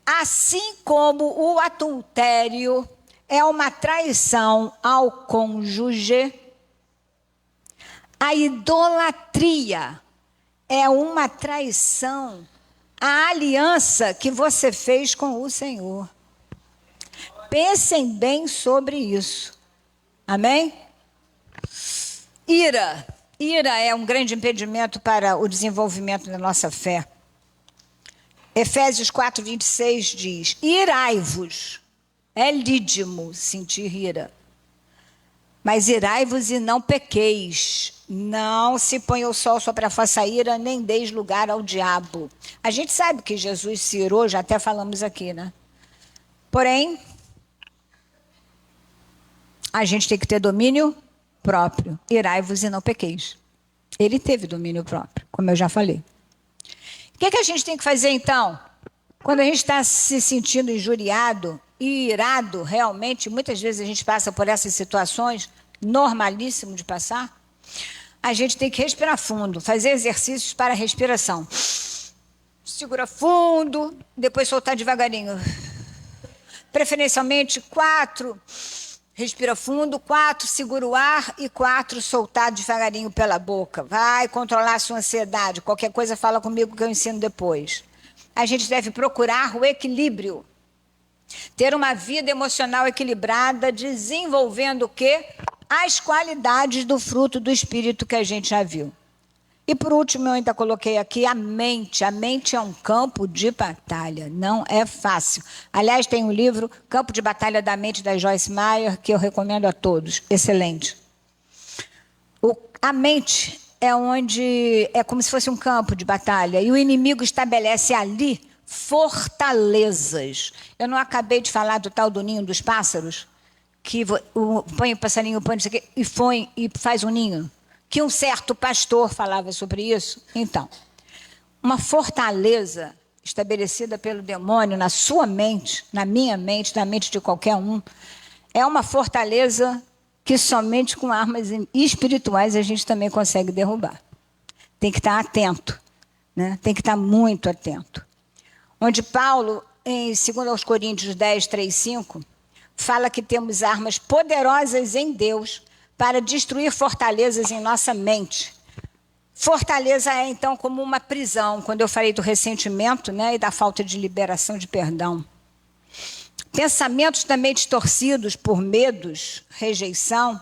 Assim como o adultério é uma traição ao cônjuge, a idolatria é uma traição à aliança que você fez com o Senhor. Pensem bem sobre isso. Amém? Ira. Ira é um grande impedimento para o desenvolvimento da nossa fé. Efésios 4:26 diz: irai-vos. É lídimo sentir ira. Mas irai-vos e não pequeis. Não se ponha o sol sobre a vossa ira, nem deis lugar ao diabo. A gente sabe que Jesus se irou, já até falamos aqui, né? Porém, a gente tem que ter domínio próprio. Irai-vos e não pequeis. Ele teve domínio próprio, como eu já falei. O que a gente tem que fazer, então? Quando a gente está se sentindo injuriado e irado, realmente, muitas vezes a gente passa por essas situações, normalíssimo de passar, a gente tem que respirar fundo, fazer exercícios para a respiração. Segura fundo, depois soltar devagarinho. Preferencialmente 4, respira fundo, 4, segura o ar e 4, soltar devagarinho pela boca. Vai controlar a sua ansiedade, qualquer coisa fala comigo que eu ensino depois. A gente deve procurar o equilíbrio. Ter uma vida emocional equilibrada, desenvolvendo o quê? As qualidades do fruto do Espírito que a gente já viu. E por último, eu ainda coloquei aqui a mente. A mente é um campo de batalha, não é fácil. Aliás, tem um livro, Campo de Batalha da Mente, da Joyce Meyer, que eu recomendo a todos. Excelente. A mente é como se fosse um campo de batalha, e o inimigo estabelece ali fortalezas. Eu não acabei de falar do tal do ninho dos pássaros, que põe o passarinho, põe isso aqui, e faz um ninho, que um certo pastor falava sobre isso. Então, uma fortaleza estabelecida pelo demônio na sua mente, na minha mente, na mente de qualquer um, é uma fortaleza que somente com armas espirituais a gente também consegue derrubar. Tem que estar atento, né? Tem que estar muito atento. Onde Paulo, em 2 Coríntios 10, 3, 5, fala que temos armas poderosas em Deus para destruir fortalezas em nossa mente. Fortaleza é, então, como uma prisão, quando eu falei do ressentimento, né, e da falta de liberação de perdão. Pensamentos também distorcidos por medos, rejeição,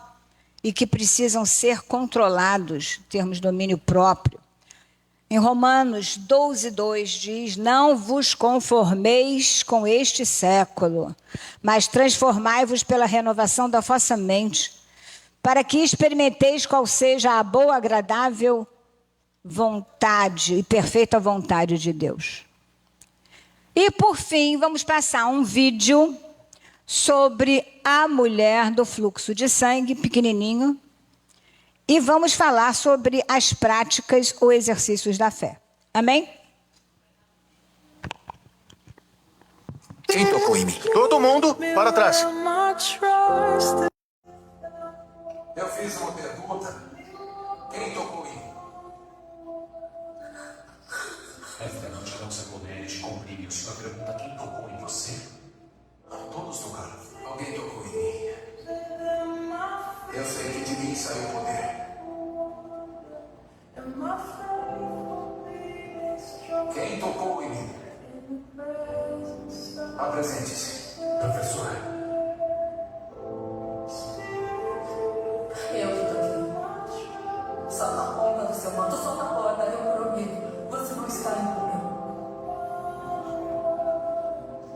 e que precisam ser controlados, termos domínio próprio. Em Romanos 12, 2 diz: não vos conformeis com este século, mas transformai-vos pela renovação da vossa mente, para que experimenteis qual seja a boa, agradável vontade e perfeita vontade de Deus. E, por fim, vamos passar um vídeo sobre a mulher do fluxo de sangue, pequenininho, e vamos falar sobre as práticas ou exercícios da fé. Amém? Quem tocou em mim? Todo mundo, para trás. Eu fiz uma pergunta. Quem tocou em mim? Esta noite não se poder te comprime. O senhor pergunta quem tocou em você? Todos tocaram. Alguém tocou em mim. Eu sei que de mim saiu o poder. Quem tocou em mim? Apresente-se, professor. Eu que tô aqui. Só na ponta do seu manto, só na porta, eu prometo. Você não está em problema.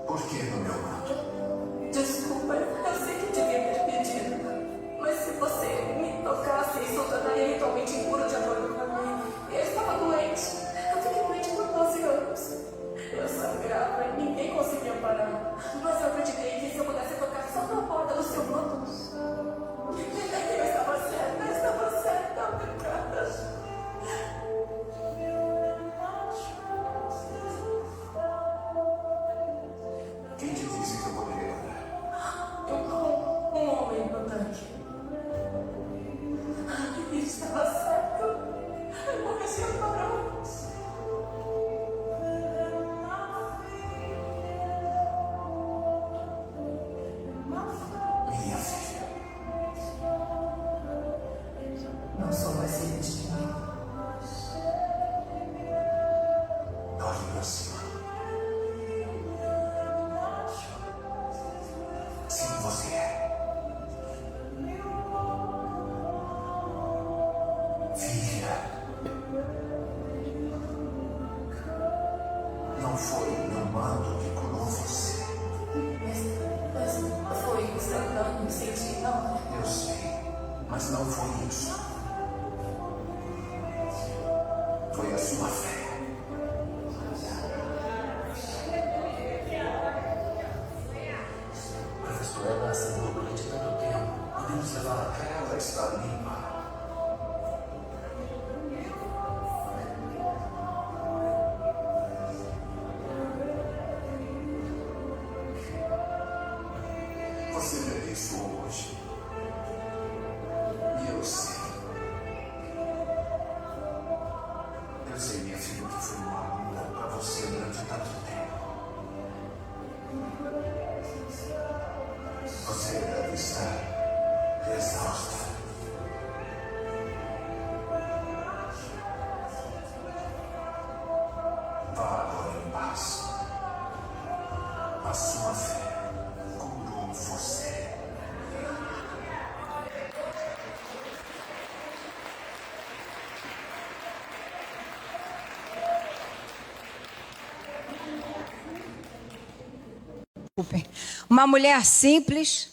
Por que no meu manto? Desculpa, eu sei que devia ter pedido. Mas se você me tocasse, isso tornaria ritualmente impuro de acordo com a lei. Eu estava doente. Eu fiquei doente por 12 anos. Eu sangrava e ninguém conseguia parar. Mas eu acreditei que se eu pudesse tocar só na porta do seu manto, eu estava certa, obrigada. Quem te disse que eu poderia andar? Um homem no tanque. Ele estava certo. Eu morreria para Minha filha. não sou mais filha de ninguém. Olhe pra cima. Sim, você é. Filha. Não foi o meu manto que curou você. Mas foi instantâneo, senti, não. Eu sei, mas não foi isso. Foi a sua fé. Professor, ela sangrou durante tanto tempo. Podemos levar até ela está limpa. Você vê isso hoje. E eu sei. Eu sei, minha filha, que foi uma luta para você durante tanto tempo. Você deve estar exausta. Vá agora em paz. A sua fé curou você. Uma mulher simples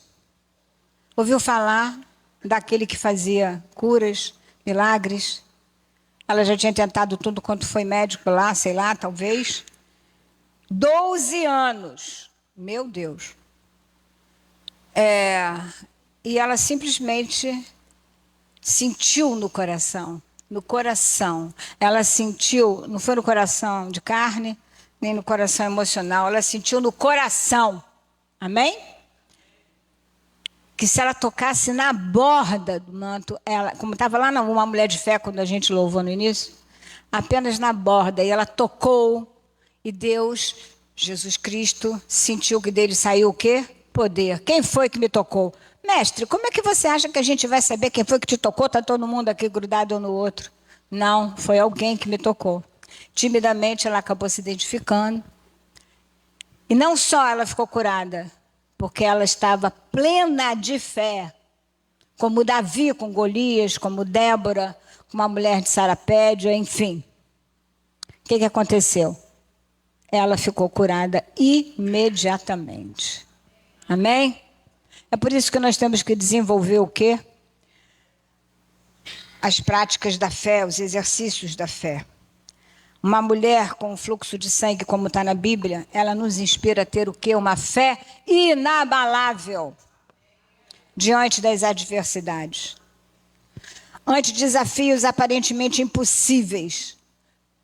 ouviu falar daquele que fazia curas, milagres. Ela já tinha tentado tudo quanto foi médico lá, sei lá, talvez. 12 anos. Meu Deus. E ela simplesmente sentiu no coração. No coração. Ela sentiu, não foi no coração de carne, nem no coração emocional. Ela sentiu no coração. Amém? Que se ela tocasse na borda do manto, ela, como estava lá uma mulher de fé, quando a gente louvou no início, apenas na borda, e ela tocou, e Deus, Jesus Cristo, sentiu que dele saiu o quê? Poder. Quem foi que me tocou? Mestre, como é que você acha que a gente vai saber quem foi que te tocou? Está todo mundo aqui grudado um no outro. Não, foi alguém que me tocou. Timidamente ela acabou se identificando. E não só ela ficou curada, porque ela estava plena de fé, como Davi com Golias, como Débora, com uma mulher de Sarapédia, enfim. O que aconteceu? Ela ficou curada imediatamente. Amém? É por isso que nós temos que desenvolver o quê? As práticas da fé, os exercícios da fé. Uma mulher com fluxo de sangue, como está na Bíblia, ela nos inspira a ter o quê? Uma fé inabalável diante das adversidades. Ante desafios aparentemente impossíveis,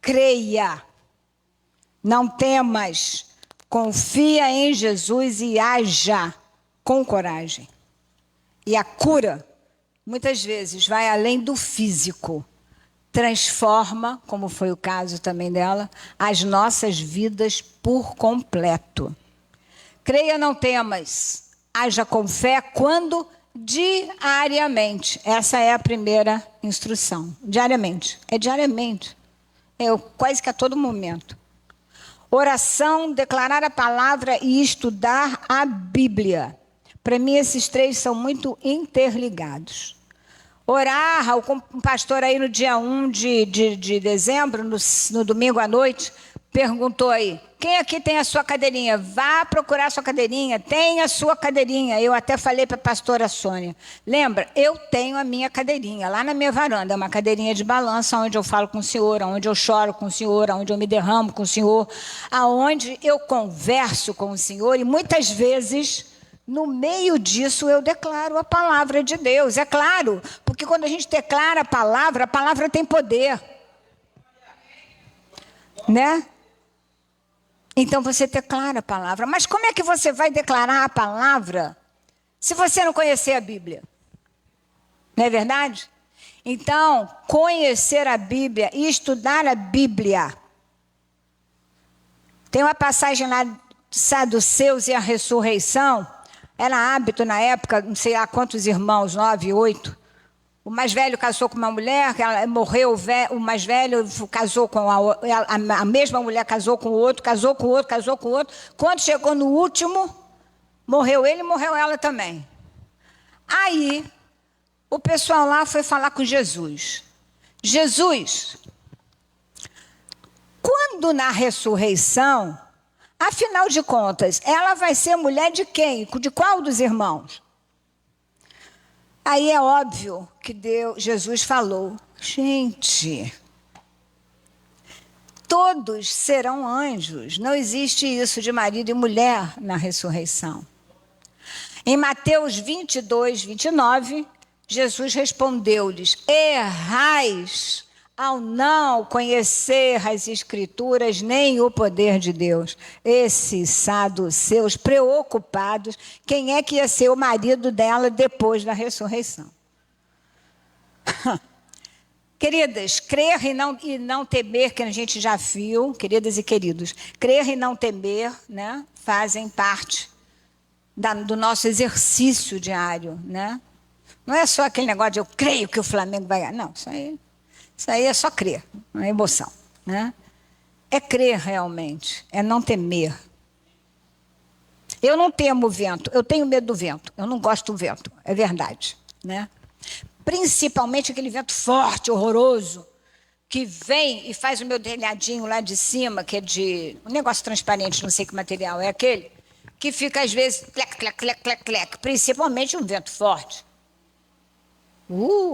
creia, não temas, confia em Jesus e haja com coragem. E a cura, muitas vezes, vai além do físico. Transforma, como foi o caso também dela, as nossas vidas por completo. Creia, não temas. Haja com fé quando? Diariamente. Essa é a primeira instrução. Diariamente. É diariamente. É quase que a todo momento. oração, declarar a palavra e estudar a Bíblia. Para mim, esses três são muito interligados. Orar, o pastor aí no dia 1 de dezembro, no domingo à noite, perguntou aí, quem aqui tem a sua cadeirinha? Vá procurar a sua cadeirinha, tem a sua cadeirinha. Eu até falei para a pastora Sônia, lembra, eu tenho a minha cadeirinha lá na minha varanda, é uma cadeirinha de balanço, onde eu falo com o Senhor, onde eu choro com o Senhor, onde eu me derramo com o Senhor, aonde eu converso com o Senhor, e muitas vezes, no meio disso, eu declaro a palavra de Deus. É claro, porque quando a gente declara a palavra tem poder. Né? Então você declara a palavra. Mas como é que você vai declarar a palavra se você não conhecer a Bíblia? Não é verdade? Então, conhecer a Bíblia e estudar a Bíblia. Tem uma passagem lá dos saduceus e a ressurreição. Era hábito na época, não sei lá quantos irmãos, 9, 8. O mais velho casou com uma mulher, ela morreu, o mais velho casou com a mesma mulher, casou com o outro, casou com o outro, casou com o outro. Quando chegou no último, morreu ele e morreu ela também. Aí, o pessoal lá foi falar com Jesus. Jesus, quando na ressurreição, afinal de contas, ela vai ser mulher de quem? De qual dos irmãos? Aí é óbvio que Jesus falou, gente, todos serão anjos. Não existe isso de marido e mulher na ressurreição. Em Mateus 22, 29, Jesus respondeu-lhes, errais ao não conhecer as Escrituras nem o poder de Deus. Esses saduceus preocupados, quem é que ia ser o marido dela depois da ressurreição? Queridas, crer e não temer, que a gente já viu, queridas e queridos, crer e não temer, né, fazem parte do nosso exercício diário, né? Não é só aquele negócio de eu creio que o Flamengo vai ganhar. Não, isso aí é só crer, não é emoção, né? É crer realmente, é não temer. Eu não temo o vento, eu tenho medo do vento, eu não gosto do vento, é verdade, né? Principalmente aquele vento forte, horroroso, que vem e faz o meu telhadinho lá de cima, que é de um negócio transparente, não sei que material é aquele, que fica às vezes clec, clec, clec, clec, clec, principalmente um vento forte.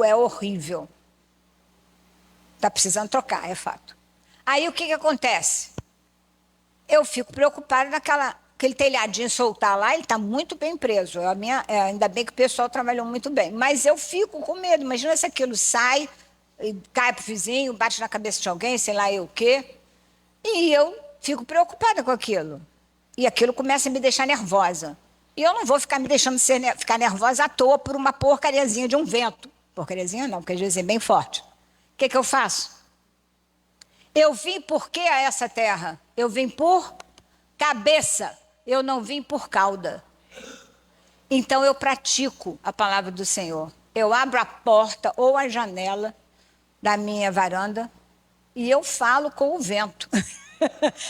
É horrível. Está precisando trocar, é fato. Aí o que acontece? Eu fico preocupada aquele telhadinho soltar lá, ele está muito bem preso. Ainda bem que o pessoal trabalhou muito bem. Mas eu fico com medo. Imagina se aquilo sai, cai para o vizinho, bate na cabeça de alguém, sei lá eu o quê. E eu fico preocupada com aquilo. E aquilo começa a me deixar nervosa. E eu não vou ficar me deixando ficar nervosa à toa por uma porcariazinha de um vento. Porcariazinha não, porque às vezes é bem forte. O que eu faço? Eu vim por quê a essa terra? Eu vim por cabeça, eu não vim por cauda. Então eu pratico a palavra do Senhor. Eu abro a porta ou a janela da minha varanda e eu falo com o vento.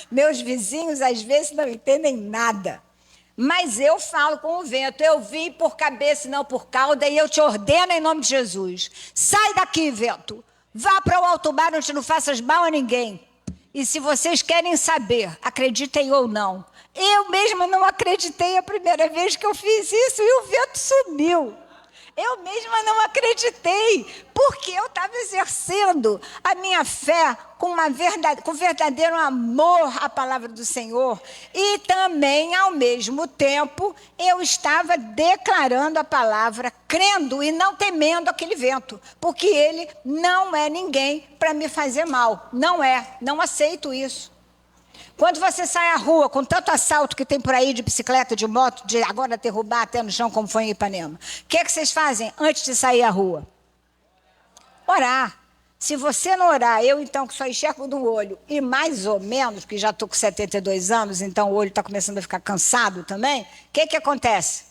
Meus vizinhos às vezes não entendem nada. Mas eu falo com o vento, eu vim por cabeça e não por cauda, e eu te ordeno em nome de Jesus. Sai daqui, vento. Vá para o alto mar onde não faças mal a ninguém. E se vocês querem saber, acreditem ou não, eu mesma não acreditei a primeira vez que eu fiz isso e o vento sumiu. Eu mesma não acreditei, porque eu estava exercendo a minha fé com verdadeiro amor à palavra do Senhor. E também, ao mesmo tempo, eu estava declarando a palavra, crendo e não temendo aquele vento, porque ele não é ninguém para me fazer mal. Não aceito isso. Quando você sai à rua com tanto assalto que tem por aí de bicicleta, de moto, de agora derrubar até no chão como foi em Ipanema, o que vocês fazem antes de sair à rua? Orar. Se você não orar, eu então que só enxergo de um olho, e mais ou menos, que já estou com 72 anos, então o olho está começando a ficar cansado também, o que acontece?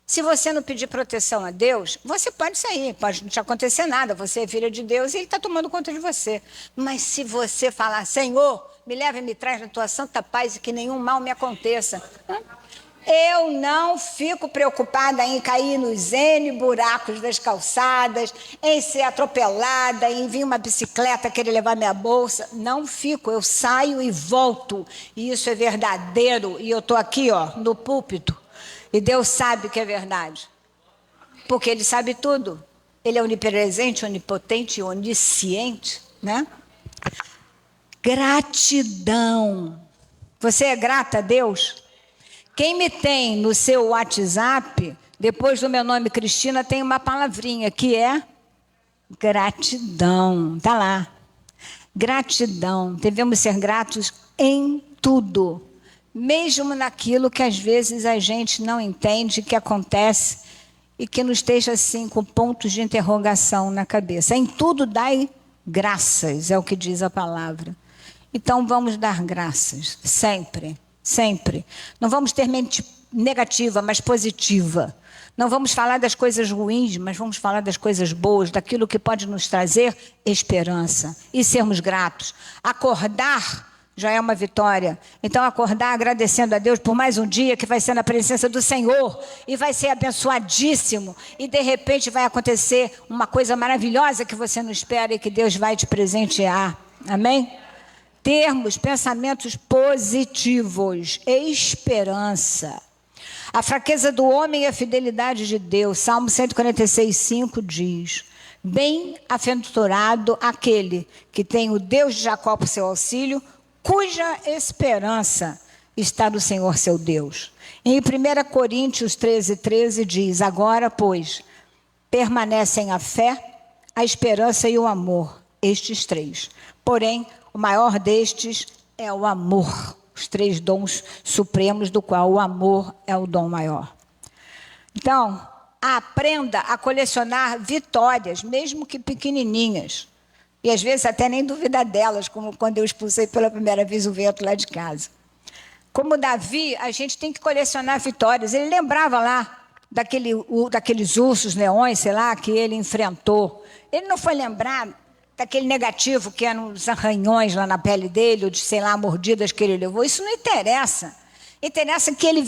Se você não pedir proteção a Deus, você pode sair, pode não te acontecer nada, você é filha de Deus e Ele está tomando conta de você. Mas se você falar, Senhor, me leva e me traz na tua santa paz e que nenhum mal me aconteça. Eu não fico preocupada em cair nos N buracos das calçadas, em ser atropelada, em vir uma bicicleta querer levar minha bolsa. Não fico, eu saio e volto. E isso é verdadeiro. E eu estou aqui, ó, no púlpito. E Deus sabe que é verdade. Porque Ele sabe tudo. Ele é onipresente, onipotente e onisciente, né? Gratidão. Você é grata a Deus? Quem me tem no seu WhatsApp, depois do meu nome Cristina, tem uma palavrinha que é gratidão. Está lá. Gratidão. Devemos ser gratos em tudo. Mesmo naquilo que às vezes a gente não entende que acontece e que nos deixa assim com pontos de interrogação na cabeça. Em tudo dai graças, é o que diz a palavra. Então vamos dar graças, sempre. Sempre. Não vamos ter mente negativa, mas positiva. Não vamos falar das coisas ruins, mas vamos falar das coisas boas, daquilo que pode nos trazer esperança. E sermos gratos. Acordar já é uma vitória. Então acordar agradecendo a Deus por mais um dia que vai ser na presença do Senhor. E vai ser abençoadíssimo. E de repente vai acontecer uma coisa maravilhosa que você não espera e que Deus vai te presentear. Amém? Termos pensamentos positivos, esperança. A fraqueza do homem é a fidelidade de Deus. Salmo 146:5 diz: bem-aventurado aquele que tem o Deus de Jacó por seu auxílio, cuja esperança está no Senhor seu Deus. Em 1 Coríntios 13:13 diz: agora, pois, permanecem a fé, a esperança e o amor, estes três. Porém, o maior destes é o amor, os três dons supremos, do qual o amor é o dom maior. Então, aprenda a colecionar vitórias, mesmo que pequenininhas. E às vezes até nem duvida delas, como quando eu expulsei pela primeira vez o vento lá de casa. Como Davi, a gente tem que colecionar vitórias. Ele lembrava lá daqueles ursos, leões, sei lá, que ele enfrentou. Ele não foi lembrar daquele negativo que eram os arranhões lá na pele dele, ou de, sei lá, mordidas que ele levou. Isso não interessa. Interessa que ele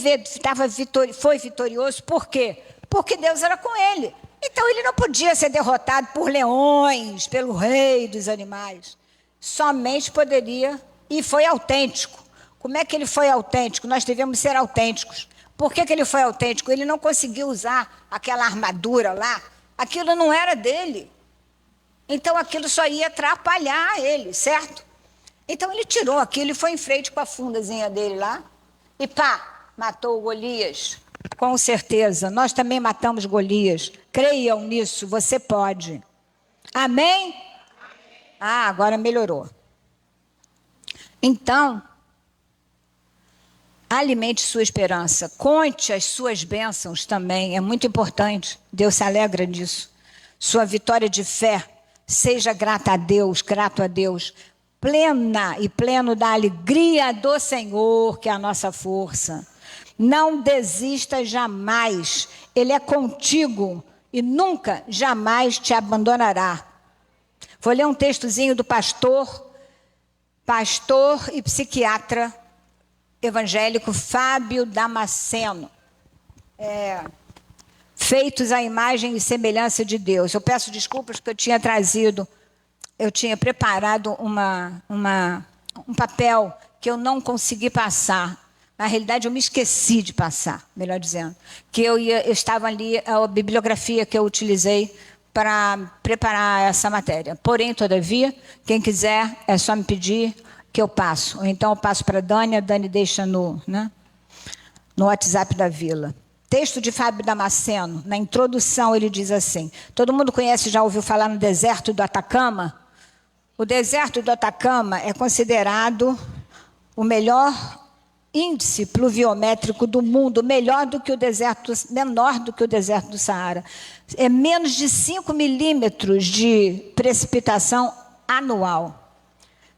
foi vitorioso. Por quê? Porque Deus era com ele. Então ele não podia ser derrotado por leões, pelo rei dos animais. Somente poderia, e foi autêntico. Como é que ele foi autêntico? Nós devemos ser autênticos. Por que ele foi autêntico? Ele não conseguiu usar aquela armadura lá. Aquilo não era dele. Então aquilo só ia atrapalhar ele, certo? Então ele tirou aquilo e foi em frente com a fundazinha dele lá. E pá, matou Golias. Com certeza, nós também matamos Golias. Creiam nisso, você pode. Amém? Ah, agora melhorou. Então, alimente sua esperança. Conte as suas bênçãos também. É muito importante. Deus se alegra disso. Sua vitória de fé. Seja grata a Deus, grato a Deus. Plena e pleno da alegria do Senhor, que é a nossa força. Não desista jamais. Ele é contigo e nunca, jamais te abandonará. Vou ler um textozinho do pastor e psiquiatra evangélico Fábio Damasceno. Feitos à imagem e semelhança de Deus. Eu peço desculpas porque eu tinha preparado um papel que eu não consegui passar. Na realidade, eu me esqueci de passar, melhor dizendo. Que eu estava ali, a bibliografia que eu utilizei para preparar essa matéria. Porém, todavia, quem quiser, é só me pedir que eu passo. Ou então eu passo para a Dani deixa no WhatsApp da Vila. Texto de Fábio Damasceno, na introdução ele diz assim: todo mundo conhece, já ouviu falar no deserto do Atacama? O deserto do Atacama é considerado o melhor índice pluviométrico do mundo, menor do que o deserto do Saara. É menos de 5 milímetros de precipitação anual.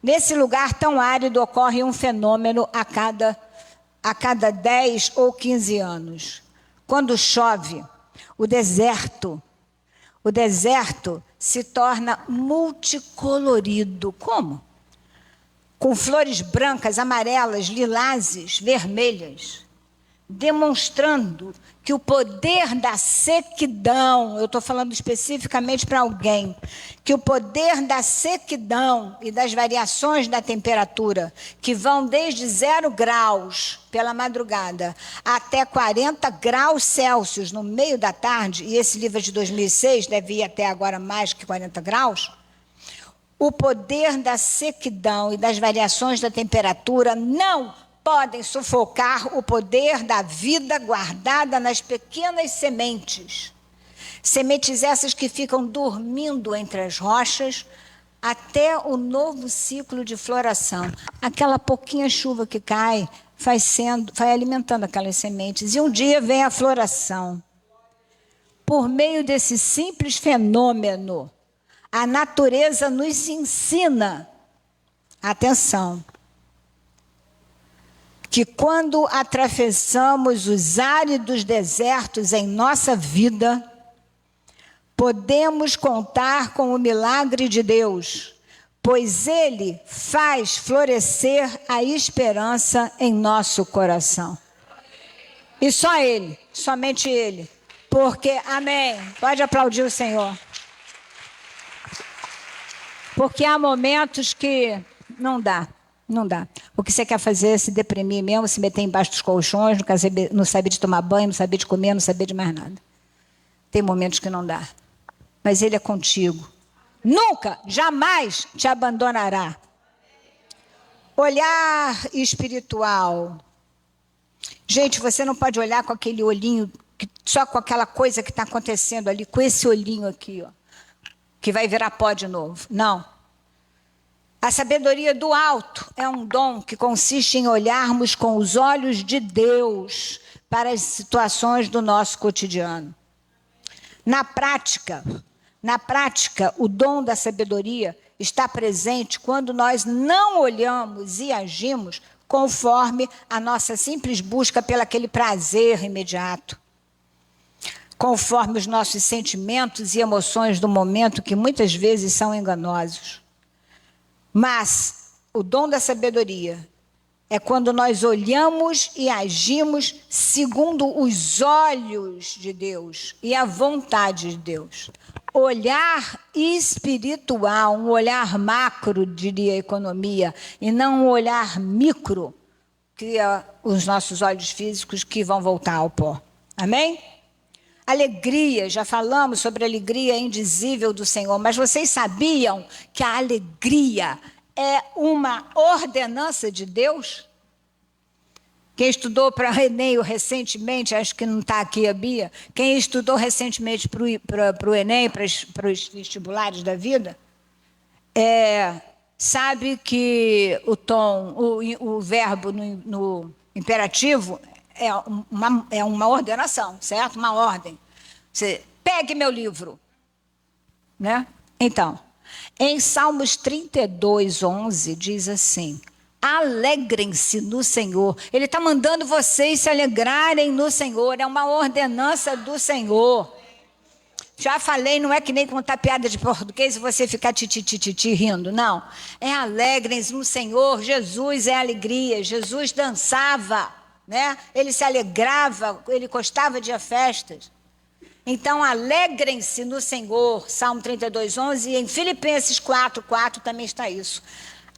Nesse lugar tão árido ocorre um fenômeno a cada 10 ou 15 anos. Quando chove, o deserto se torna multicolorido. Como? com flores brancas, amarelas, lilazes, vermelhas, demonstrando que o poder da sequidão, eu estou falando especificamente para alguém, que o poder da sequidão e das variações da temperatura, que vão desde 0 graus pela madrugada até 40 graus Celsius no meio da tarde, e esse livro é de 2006, deve ir até agora mais que 40 graus, o poder da sequidão e das variações da temperatura não podem sufocar o poder da vida guardada nas pequenas sementes. Sementes essas que ficam dormindo entre as rochas até o novo ciclo de floração. Aquela pouquinha chuva que cai vai alimentando aquelas sementes. E um dia vem a floração. Por meio desse simples fenômeno, a natureza nos ensina, atenção, que quando atravessamos os áridos desertos em nossa vida, podemos contar com o milagre de Deus, pois Ele faz florescer a esperança em nosso coração. E só Ele, somente Ele, porque, amém, pode aplaudir o Senhor. Porque há momentos que não dá. Não dá. O que você quer fazer é se deprimir mesmo, se meter embaixo dos colchões, não saber de tomar banho, não saber de comer, não saber de mais nada. Tem momentos que não dá. Mas Ele é contigo. Nunca, jamais te abandonará. Olhar espiritual. Gente, você não pode olhar com aquele olhinho, só com aquela coisa que está acontecendo ali, com esse olhinho aqui, ó, que vai virar pó de novo. Não. A sabedoria do alto é um dom que consiste em olharmos com os olhos de Deus para as situações do nosso cotidiano. Na prática, o dom da sabedoria está presente quando nós não olhamos e agimos conforme a nossa simples busca pelo aquele prazer imediato, conforme os nossos sentimentos e emoções do momento, que muitas vezes são enganosos. Mas o dom da sabedoria é quando nós olhamos e agimos segundo os olhos de Deus e a vontade de Deus. Olhar espiritual, um olhar macro, diria a economia, e não um olhar micro, que é os nossos olhos físicos que vão voltar ao pó. Amém? Alegria, já falamos sobre a alegria indizível do Senhor, mas vocês sabiam que a alegria é uma ordenança de Deus? Quem estudou para Enem recentemente, acho que não está aqui a Bia, quem estudou recentemente para o Enem, para os vestibulares da vida, sabe que o verbo no imperativo é uma ordenação, certo? Uma ordem. Você pegue meu livro. Né? Então, em Salmos 32, 11, diz assim: alegrem-se no Senhor. Ele está mandando vocês se alegrarem no Senhor. É uma ordenança do Senhor. Já falei, não é que nem contar piada de português e você ficar titi rindo, não. É alegrem-se no Senhor. Jesus é alegria. Jesus dançava, né? Ele se alegrava, ele gostava de festas. Então, alegrem-se no Senhor, Salmo 32, 11, e em Filipenses 4, 4 também está isso.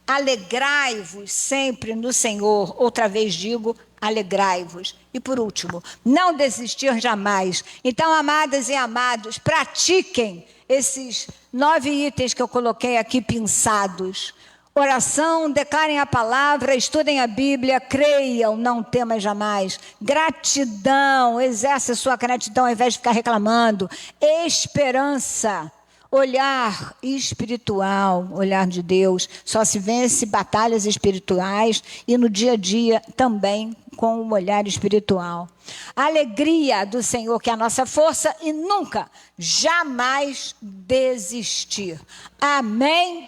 Alegrai-vos sempre no Senhor, outra vez digo, alegrai-vos. E por último, não desistir jamais. Então, amadas e amados, pratiquem esses 9 itens que eu coloquei aqui pinçados. Oração, declarem a palavra, estudem a Bíblia, creiam, não temam jamais. Gratidão, exerça a sua gratidão ao invés de ficar reclamando. Esperança, olhar espiritual, olhar de Deus. Só se vence batalhas espirituais e no dia a dia também com o olhar espiritual. A alegria do Senhor, que é a nossa força, e nunca, jamais desistir. Amém?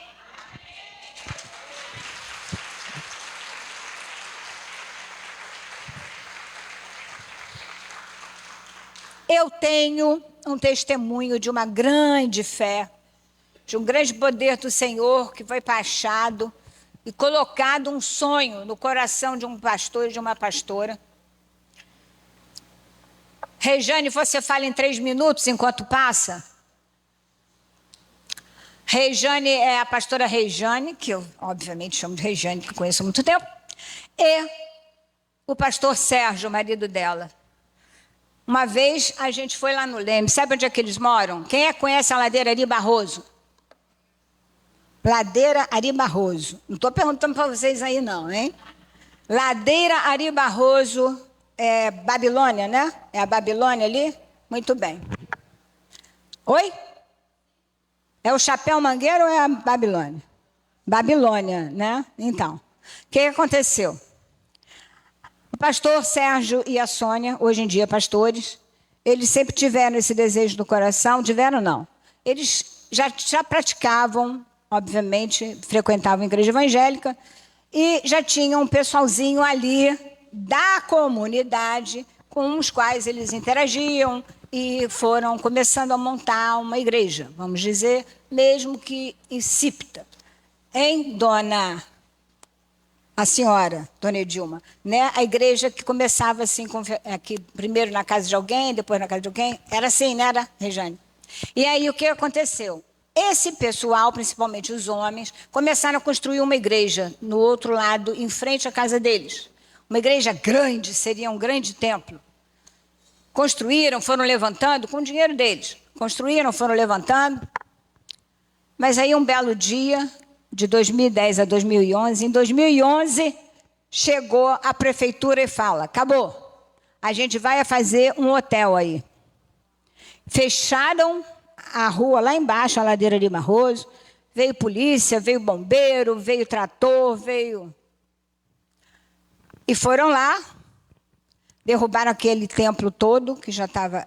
Eu tenho um testemunho de uma grande fé, de um grande poder do Senhor que foi baixado e colocado um sonho no coração de um pastor e de uma pastora. Rejane, você fala em 3 minutos enquanto passa? Rejane é a pastora Rejane, que eu obviamente chamo de Rejane, que conheço há muito tempo, e o pastor Sérgio, o marido dela. Uma vez a gente foi lá no Leme, sabe onde é que eles moram? Quem é que conhece a Ladeira Ari Barroso? Ladeira Ari Barroso. Não estou perguntando para vocês aí não, hein? Ladeira Ari Barroso, é Babilônia, né? É a Babilônia ali? Muito bem. Oi? É o Chapéu Mangueiro ou é a Babilônia? Babilônia, né? Então, o que aconteceu? O pastor Sérgio e a Sônia, hoje em dia pastores, eles sempre tiveram esse desejo no coração, tiveram não. Eles já praticavam, obviamente, frequentavam a igreja evangélica e já tinham um pessoalzinho ali da comunidade com os quais eles interagiam e foram começando a montar uma igreja, vamos dizer, mesmo que insípida. Hein, dona... A senhora, dona Edilma, né? A igreja que começava assim, aqui, primeiro na casa de alguém, depois na casa de alguém, era assim, não era, Rejane? E aí o que aconteceu? Esse pessoal, principalmente os homens, começaram a construir uma igreja no outro lado, em frente à casa deles. Uma igreja grande, seria um grande templo. Construíram, foram levantando com o dinheiro deles. Construíram, foram levantando. Mas aí um belo dia, de 2010 a 2011, em 2011, chegou a prefeitura e fala, acabou, a gente vai fazer um hotel aí. Fecharam a rua lá embaixo, a Ladeira de Barroso, veio polícia, veio bombeiro, veio trator, veio... E foram lá, derrubaram aquele templo todo, que já estava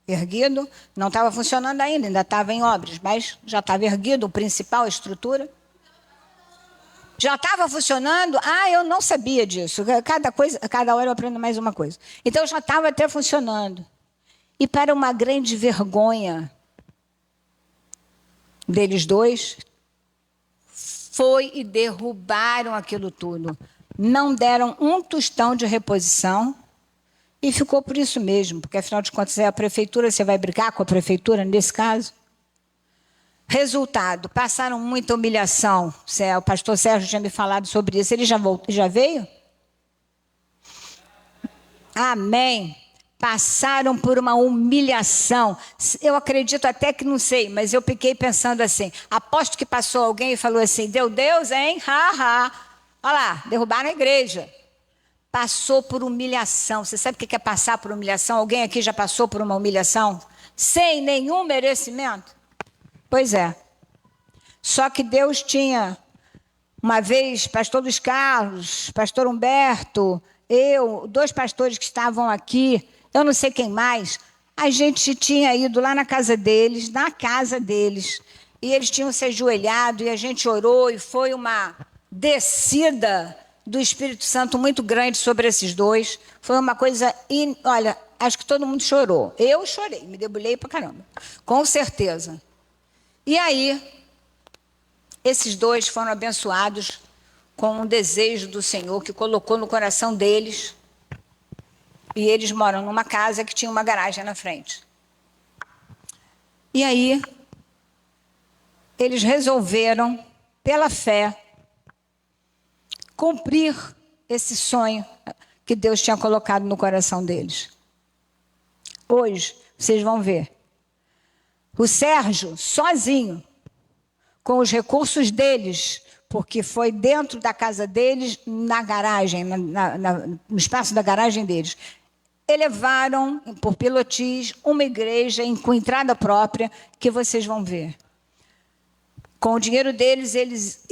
erguido, não estava funcionando ainda estava em obras, mas já estava erguido, o principal, a estrutura. Já estava funcionando? Ah, eu não sabia disso. Cada hora eu aprendo mais uma coisa. Então, já estava até funcionando. E para uma grande vergonha deles dois, foi e derrubaram aquilo tudo. Não deram um tostão de reposição e ficou por isso mesmo, porque, afinal de contas, é a prefeitura, você vai brigar com a prefeitura nesse caso? Resultado, passaram muita humilhação. O pastor Sérgio tinha me falado sobre isso. Ele já veio? Amém. Passaram por uma humilhação. Eu acredito até que não sei, mas eu fiquei pensando assim. Aposto que passou alguém e falou assim, deu Deus, hein? Olha lá, derrubaram a igreja. Passou por humilhação. Você sabe o que é passar por humilhação? Alguém aqui já passou por uma humilhação? Sem nenhum merecimento? Pois é. Só que Deus tinha, uma vez, pastor Luiz Carlos, pastor Humberto, eu, 2 pastores que estavam aqui, eu não sei quem mais, a gente tinha ido lá na casa deles, e eles tinham se ajoelhado, e a gente orou, e foi uma descida do Espírito Santo muito grande sobre esses 2. Foi uma coisa, olha, acho que todo mundo chorou. Eu chorei, me debulhei pra caramba, com certeza. E aí, esses 2 foram abençoados com um desejo do Senhor que colocou no coração deles. E eles moram numa casa que tinha uma garagem na frente. E aí, eles resolveram, pela fé, cumprir esse sonho que Deus tinha colocado no coração deles. Hoje, vocês vão ver. O Sérgio, sozinho, com os recursos deles, porque foi dentro da casa deles, na garagem, no espaço da garagem deles, elevaram, por pilotis, uma igreja com entrada própria, que vocês vão ver. Com o dinheiro deles, eles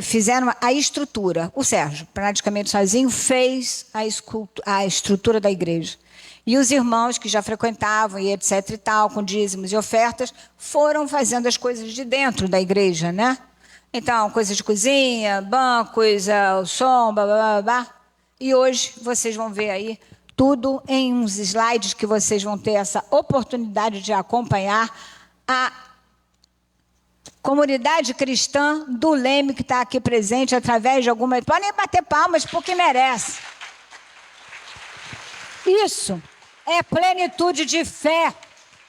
fizeram a estrutura. O Sérgio, praticamente sozinho, fez a estrutura da igreja. E os irmãos que já frequentavam e etc e tal, com dízimos e ofertas, foram fazendo as coisas de dentro da igreja, né? Então, coisas de cozinha, bancos, o som, blá, blá, blá, blá. E hoje vocês vão ver aí tudo em uns slides que vocês vão ter essa oportunidade de acompanhar Comunidade cristã do Leme, que está aqui presente através de algumas... Podem bater palmas porque merece. Isso é plenitude de fé.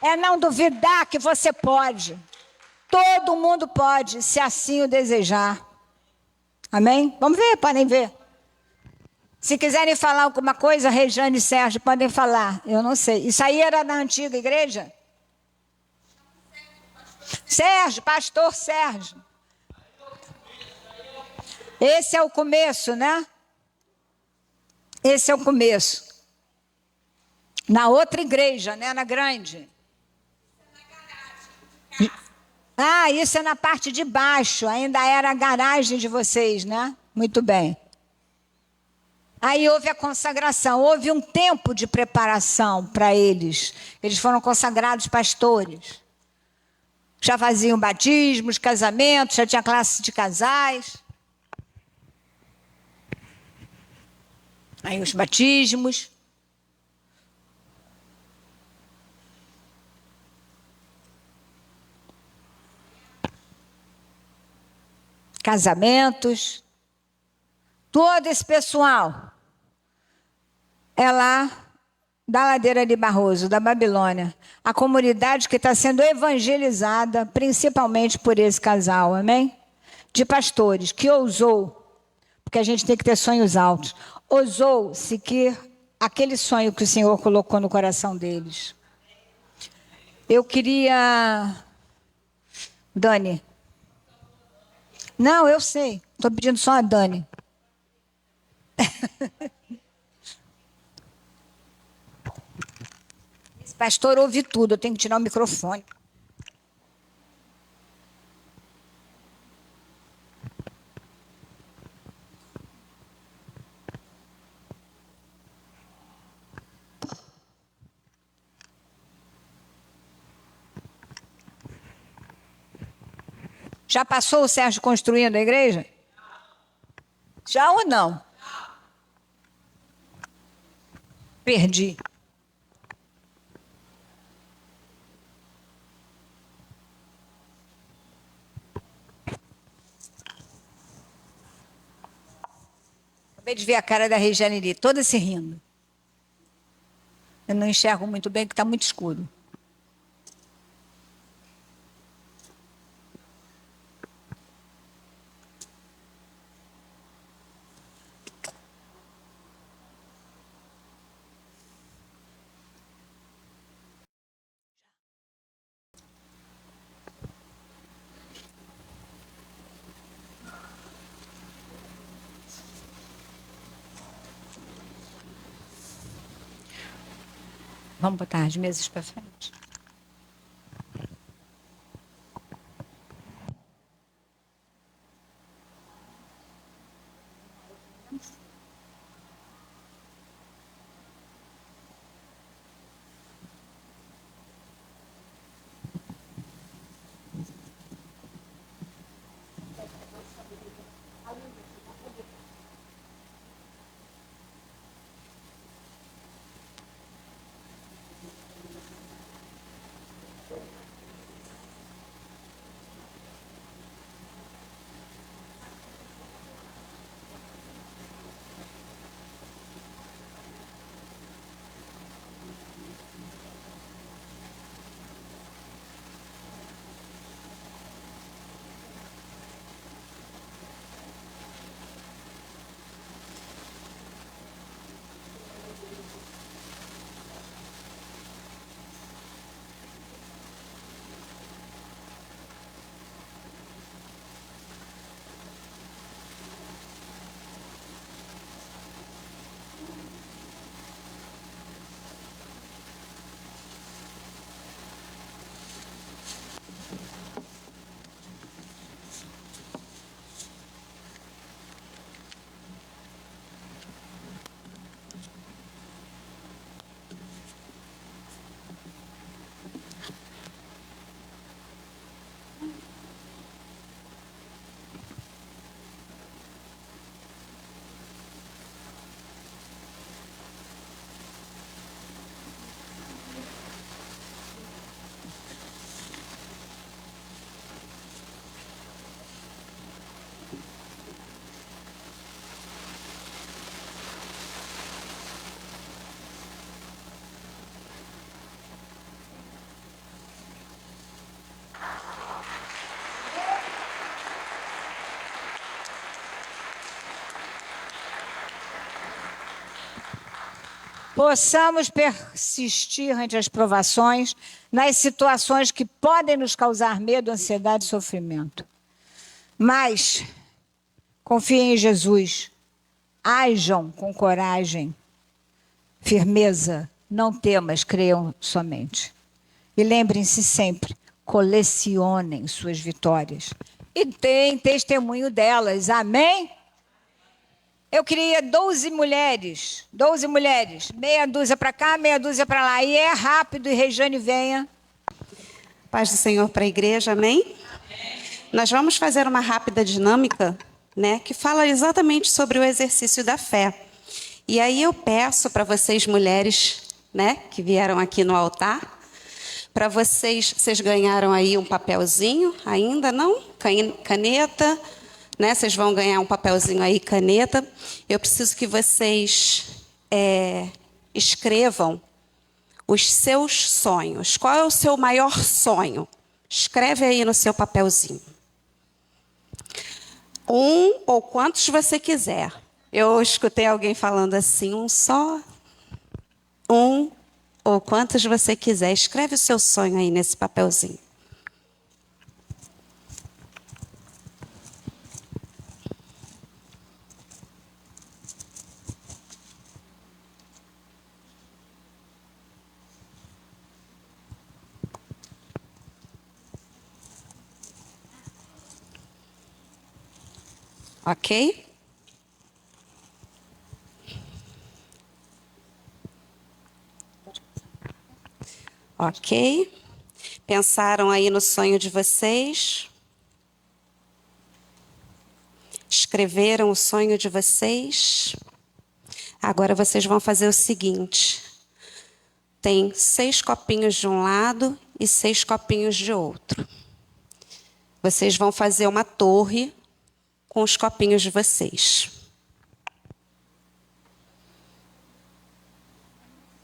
É não duvidar que você pode. Todo mundo pode, se assim o desejar. Amém? Vamos ver, podem ver. Se quiserem falar alguma coisa, Rejane e Sérgio, podem falar. Eu não sei. Isso aí era na antiga igreja? Sérgio, pastor Sérgio. Esse é o começo, né? Esse é o começo. Na outra igreja, né? Na grande. Ah, isso é na parte de baixo. Ainda era a garagem de vocês, né? Muito bem. Aí houve a consagração. Houve um tempo de preparação para eles. Eles foram consagrados pastores. Já faziam batismos, casamentos, já tinha classe de casais. Aí os batismos. Casamentos. Todo esse pessoal é lá da Ladeira de Barroso, da Babilônia. A comunidade que está sendo evangelizada, principalmente por esse casal, amém? De pastores, que ousou, porque a gente tem que ter sonhos altos, ousou seguir aquele sonho que o Senhor colocou no coração deles. Eu queria... Dani. Não, eu sei. Estou pedindo só a Dani. Esse pastor ouve tudo, eu tenho que tirar o microfone. Já passou o Sérgio construindo a igreja? Já ou não? Perdi. Acabei de ver a cara da Regiane ali, toda se rindo. Eu não enxergo muito bem, porque está muito escuro. Vamos botar as mesas para frente. possamos persistir ante as provações, nas situações que podem nos causar medo, ansiedade e sofrimento. Mas confiem em Jesus, ajam com coragem, firmeza, não temas, creiam somente. E lembrem-se sempre, colecionem suas vitórias. E deem testemunho delas, amém? Eu queria 12 mulheres, meia dúzia para cá, meia dúzia para lá. E é rápido, e Rejane, venha. Paz do Senhor para a igreja, amém? Nós vamos fazer uma rápida dinâmica, né, que fala exatamente sobre o exercício da fé. E aí eu peço para vocês, mulheres, né, que vieram aqui no altar, para vocês ganharam aí um papelzinho, ainda não? Caneta, né? Vocês vão ganhar um papelzinho aí, caneta. Eu preciso que vocês escrevam os seus sonhos. Qual é o seu maior sonho? Escreve aí no seu papelzinho. Um ou quantos você quiser. Eu escutei alguém falando assim, um só. Um ou quantos você quiser. Escreve o seu sonho aí nesse papelzinho. Ok? Ok? Pensaram aí no sonho de vocês? Escreveram o sonho de vocês? Agora vocês vão fazer o seguinte. Tem 6 copinhos de um lado e 6 copinhos de outro. Vocês vão fazer uma torre com os copinhos de vocês.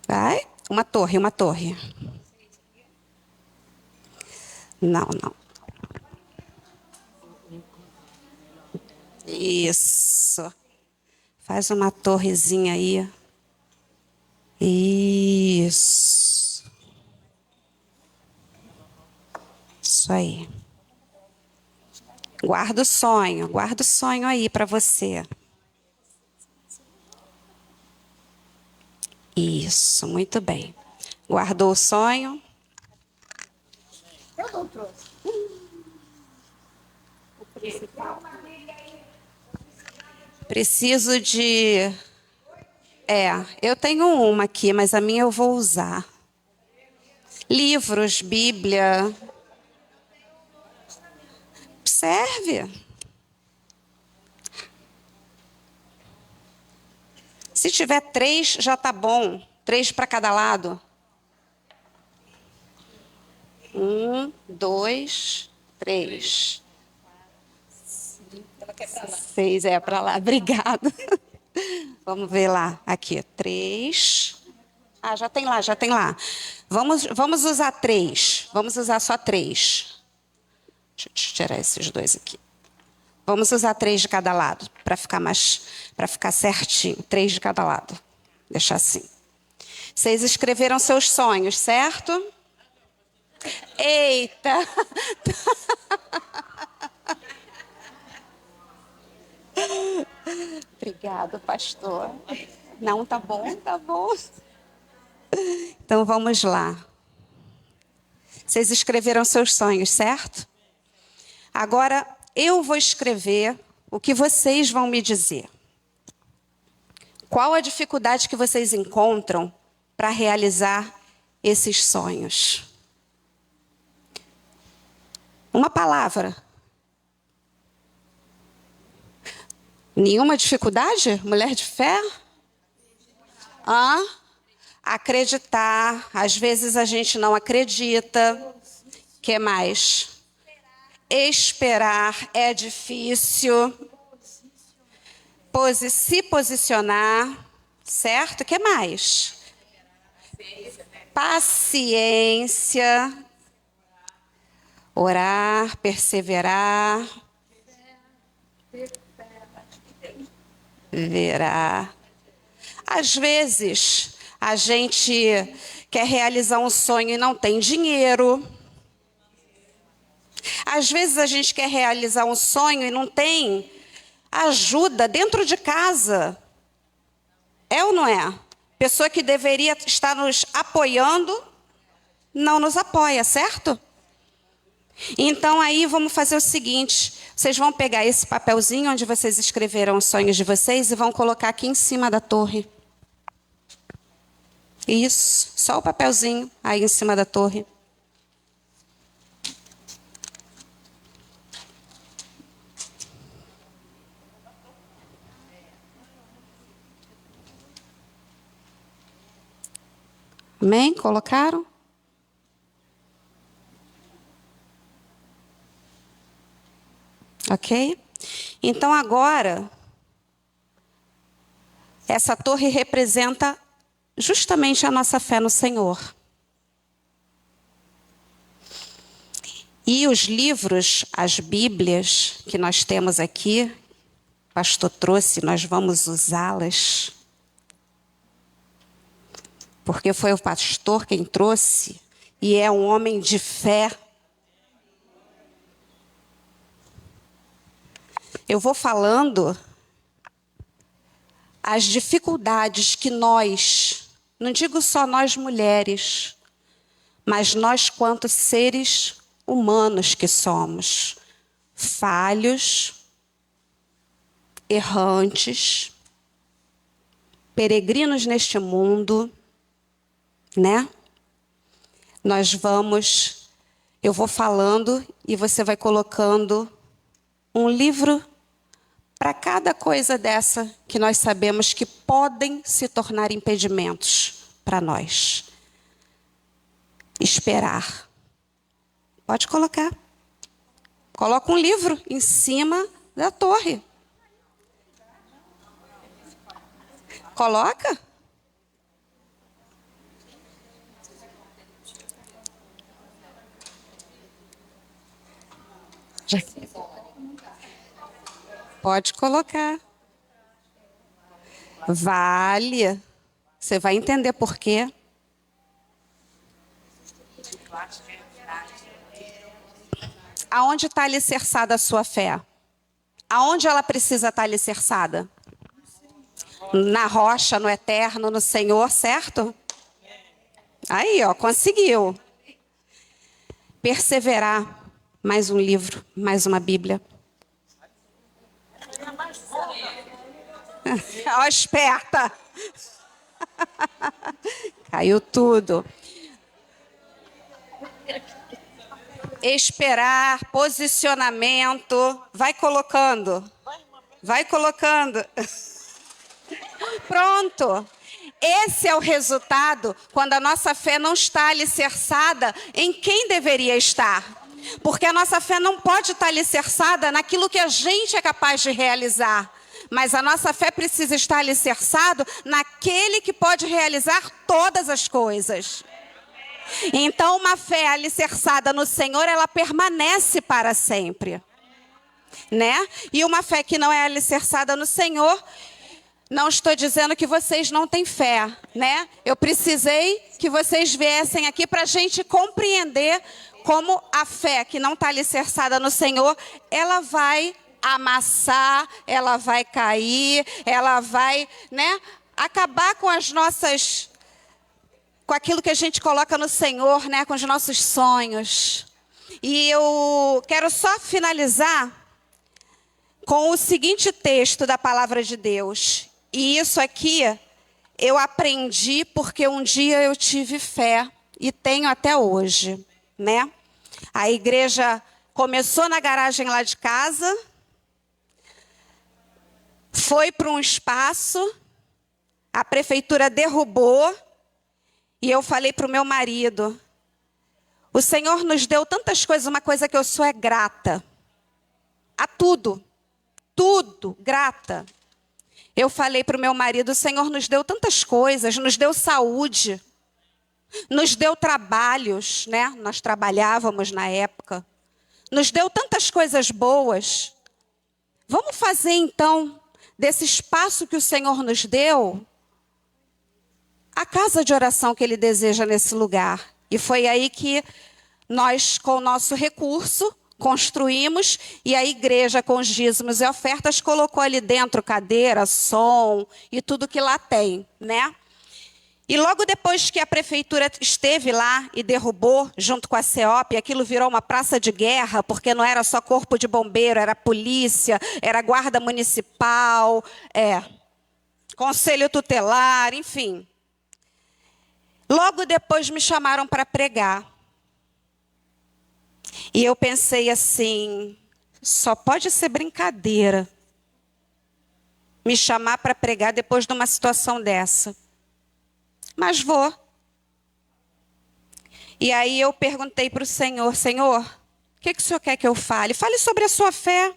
Vai? Uma torre, uma torre. Não, não. Isso. Faz uma torrezinha aí. Isso. Isso aí. Guarda o sonho aí para você. Isso, muito bem. Guardou o sonho? Eu não trouxe. O principal. Preciso de... eu tenho uma aqui, mas a minha eu vou usar. Livros, Bíblia. Serve. Se tiver 3, já tá bom. 3 para cada lado. 1, 2, 3. 6 é para lá. Obrigada. Vamos ver lá. Aqui, 3. Ah, já tem lá. Vamos usar 3. Vamos usar só 3. Deixa eu tirar esses 2 aqui. Vamos usar 3 de cada lado, para ficar certinho. 3 de cada lado. Deixar assim. Vocês escreveram seus sonhos, certo? Eita! Obrigada, pastor. Não, tá bom, tá bom. Então, vamos lá. Vocês escreveram seus sonhos, certo? Agora, eu vou escrever o que vocês vão me dizer. Qual a dificuldade que vocês encontram para realizar esses sonhos? Uma palavra. Nenhuma dificuldade? Mulher de fé? Acreditar. Às vezes a gente não acredita. O que mais? Esperar é difícil. Se posicionar. Certo? O que mais? Paciência. Orar, perseverar. Verá. Às vezes, A gente quer realizar um sonho e não tem dinheiro. Às vezes a gente quer realizar um sonho e não tem ajuda dentro de casa. É ou não é? Pessoa que deveria estar nos apoiando, não nos apoia, certo? Então aí vamos fazer o seguinte, vocês vão pegar esse papelzinho onde vocês escreveram os sonhos de vocês e vão colocar aqui em cima da torre. Isso, só o papelzinho aí em cima da torre. Amém? Colocaram? Ok? Então agora, essa torre representa justamente a nossa fé no Senhor. E os livros, as Bíblias que nós temos aqui, o pastor trouxe, nós vamos usá-las. Porque foi o pastor quem trouxe e é um homem de fé. Eu vou falando as dificuldades que nós, não digo só nós mulheres, mas nós quanto seres humanos que somos, falhos, errantes, peregrinos neste mundo, né? Eu vou falando e você vai colocando um livro para cada coisa dessa que nós sabemos que podem se tornar impedimentos para nós. Esperar. Pode colocar. Coloca um livro em cima da torre. Coloca. Pode colocar. Vale. Você vai entender por quê. Aonde está alicerçada a sua fé? Aonde ela precisa estar alicerçada? Na rocha, no eterno, no Senhor, certo? Aí, ó, conseguiu. Perseverar. Mais um livro, mais uma Bíblia. Ó, esperta. Caiu tudo. Esperar, posicionamento. Vai colocando. Vai colocando. Pronto. Esse é o resultado quando a nossa fé não está alicerçada em quem deveria estar. Porque a nossa fé não pode estar alicerçada naquilo que a gente é capaz de realizar. Mas a nossa fé precisa estar alicerçada naquele que pode realizar todas as coisas. Então, uma fé alicerçada no Senhor, ela permanece para sempre. Né? E uma fé que não é alicerçada no Senhor, não estou dizendo que vocês não têm fé, né? Eu precisei que vocês viessem aqui para a gente compreender como a fé que não está alicerçada no Senhor, ela vai amassar, ela vai cair, ela vai, né, acabar com as nossas, com aquilo que a gente coloca no Senhor, né, com os nossos sonhos. E eu quero só finalizar com o seguinte texto da palavra de Deus. E isso aqui eu aprendi porque um dia eu tive fé e tenho até hoje, né? A igreja começou na garagem lá de casa, foi para um espaço, a prefeitura derrubou e eu falei para o meu marido, o Senhor nos deu tantas coisas, uma coisa que eu sou é grata. A tudo, grata. Eu falei para o meu marido, o Senhor nos deu tantas coisas, nos deu saúde, nos deu trabalhos, né? Nós trabalhávamos na época. Nos deu tantas coisas boas. Vamos fazer então, desse espaço que o Senhor nos deu, a casa de oração que ele deseja nesse lugar. E foi aí que nós, com o nosso recurso, construímos, e a igreja, com os dízimos e ofertas, colocou ali dentro cadeira, som e tudo que lá tem, né? E logo depois que a prefeitura esteve lá e derrubou, junto com a CEOP, aquilo virou uma praça de guerra, porque não era só corpo de bombeiro, era polícia, era guarda municipal, conselho tutelar, enfim. Logo depois me chamaram para pregar. E eu pensei assim, só pode ser brincadeira me chamar para pregar depois de uma situação dessa. Mas vou. E aí eu perguntei para o Senhor, Senhor, o que o Senhor quer que eu fale? Fale sobre a sua fé.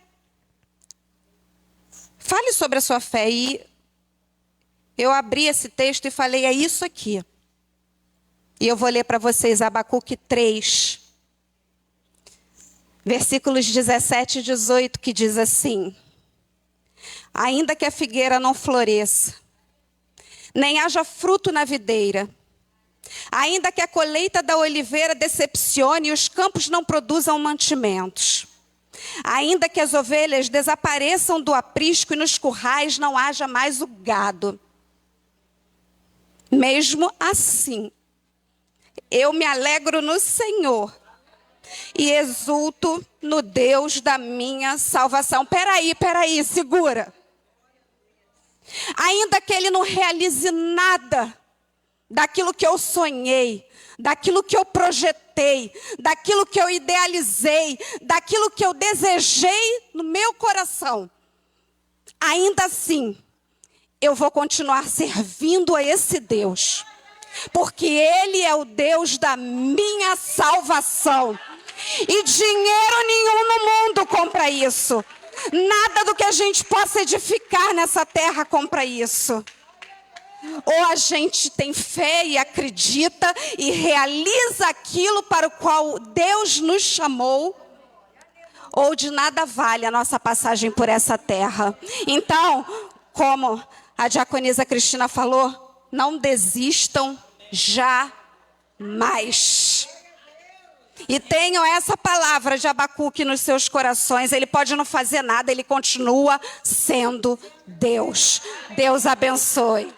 Fale sobre a sua fé. E eu abri esse texto e falei, é isso aqui. E eu vou ler para vocês Abacuque 3, versículos 17 e 18, que diz assim: ainda que a figueira não floresça, nem haja fruto na videira, ainda que a colheita da oliveira decepcione e os campos não produzam mantimentos, ainda que as ovelhas desapareçam do aprisco e nos currais não haja mais o gado, mesmo assim, eu me alegro no Senhor e exulto no Deus da minha salvação. Peraí, segura. Ainda que ele não realize nada daquilo que eu sonhei, daquilo que eu projetei, daquilo que eu idealizei, daquilo que eu desejei no meu coração, ainda assim, eu vou continuar servindo a esse Deus, porque Ele é o Deus da minha salvação. E dinheiro nenhum no mundo compra isso. Nada do que a gente possa edificar nessa terra compra isso. Ou a gente tem fé e acredita e realiza aquilo para o qual Deus nos chamou, ou de nada vale a nossa passagem por essa terra. Então, como a diaconisa Cristina falou, não desistam jamais. E tenham essa palavra de Abacuque nos seus corações. Ele pode não fazer nada, ele continua sendo Deus. Deus abençoe.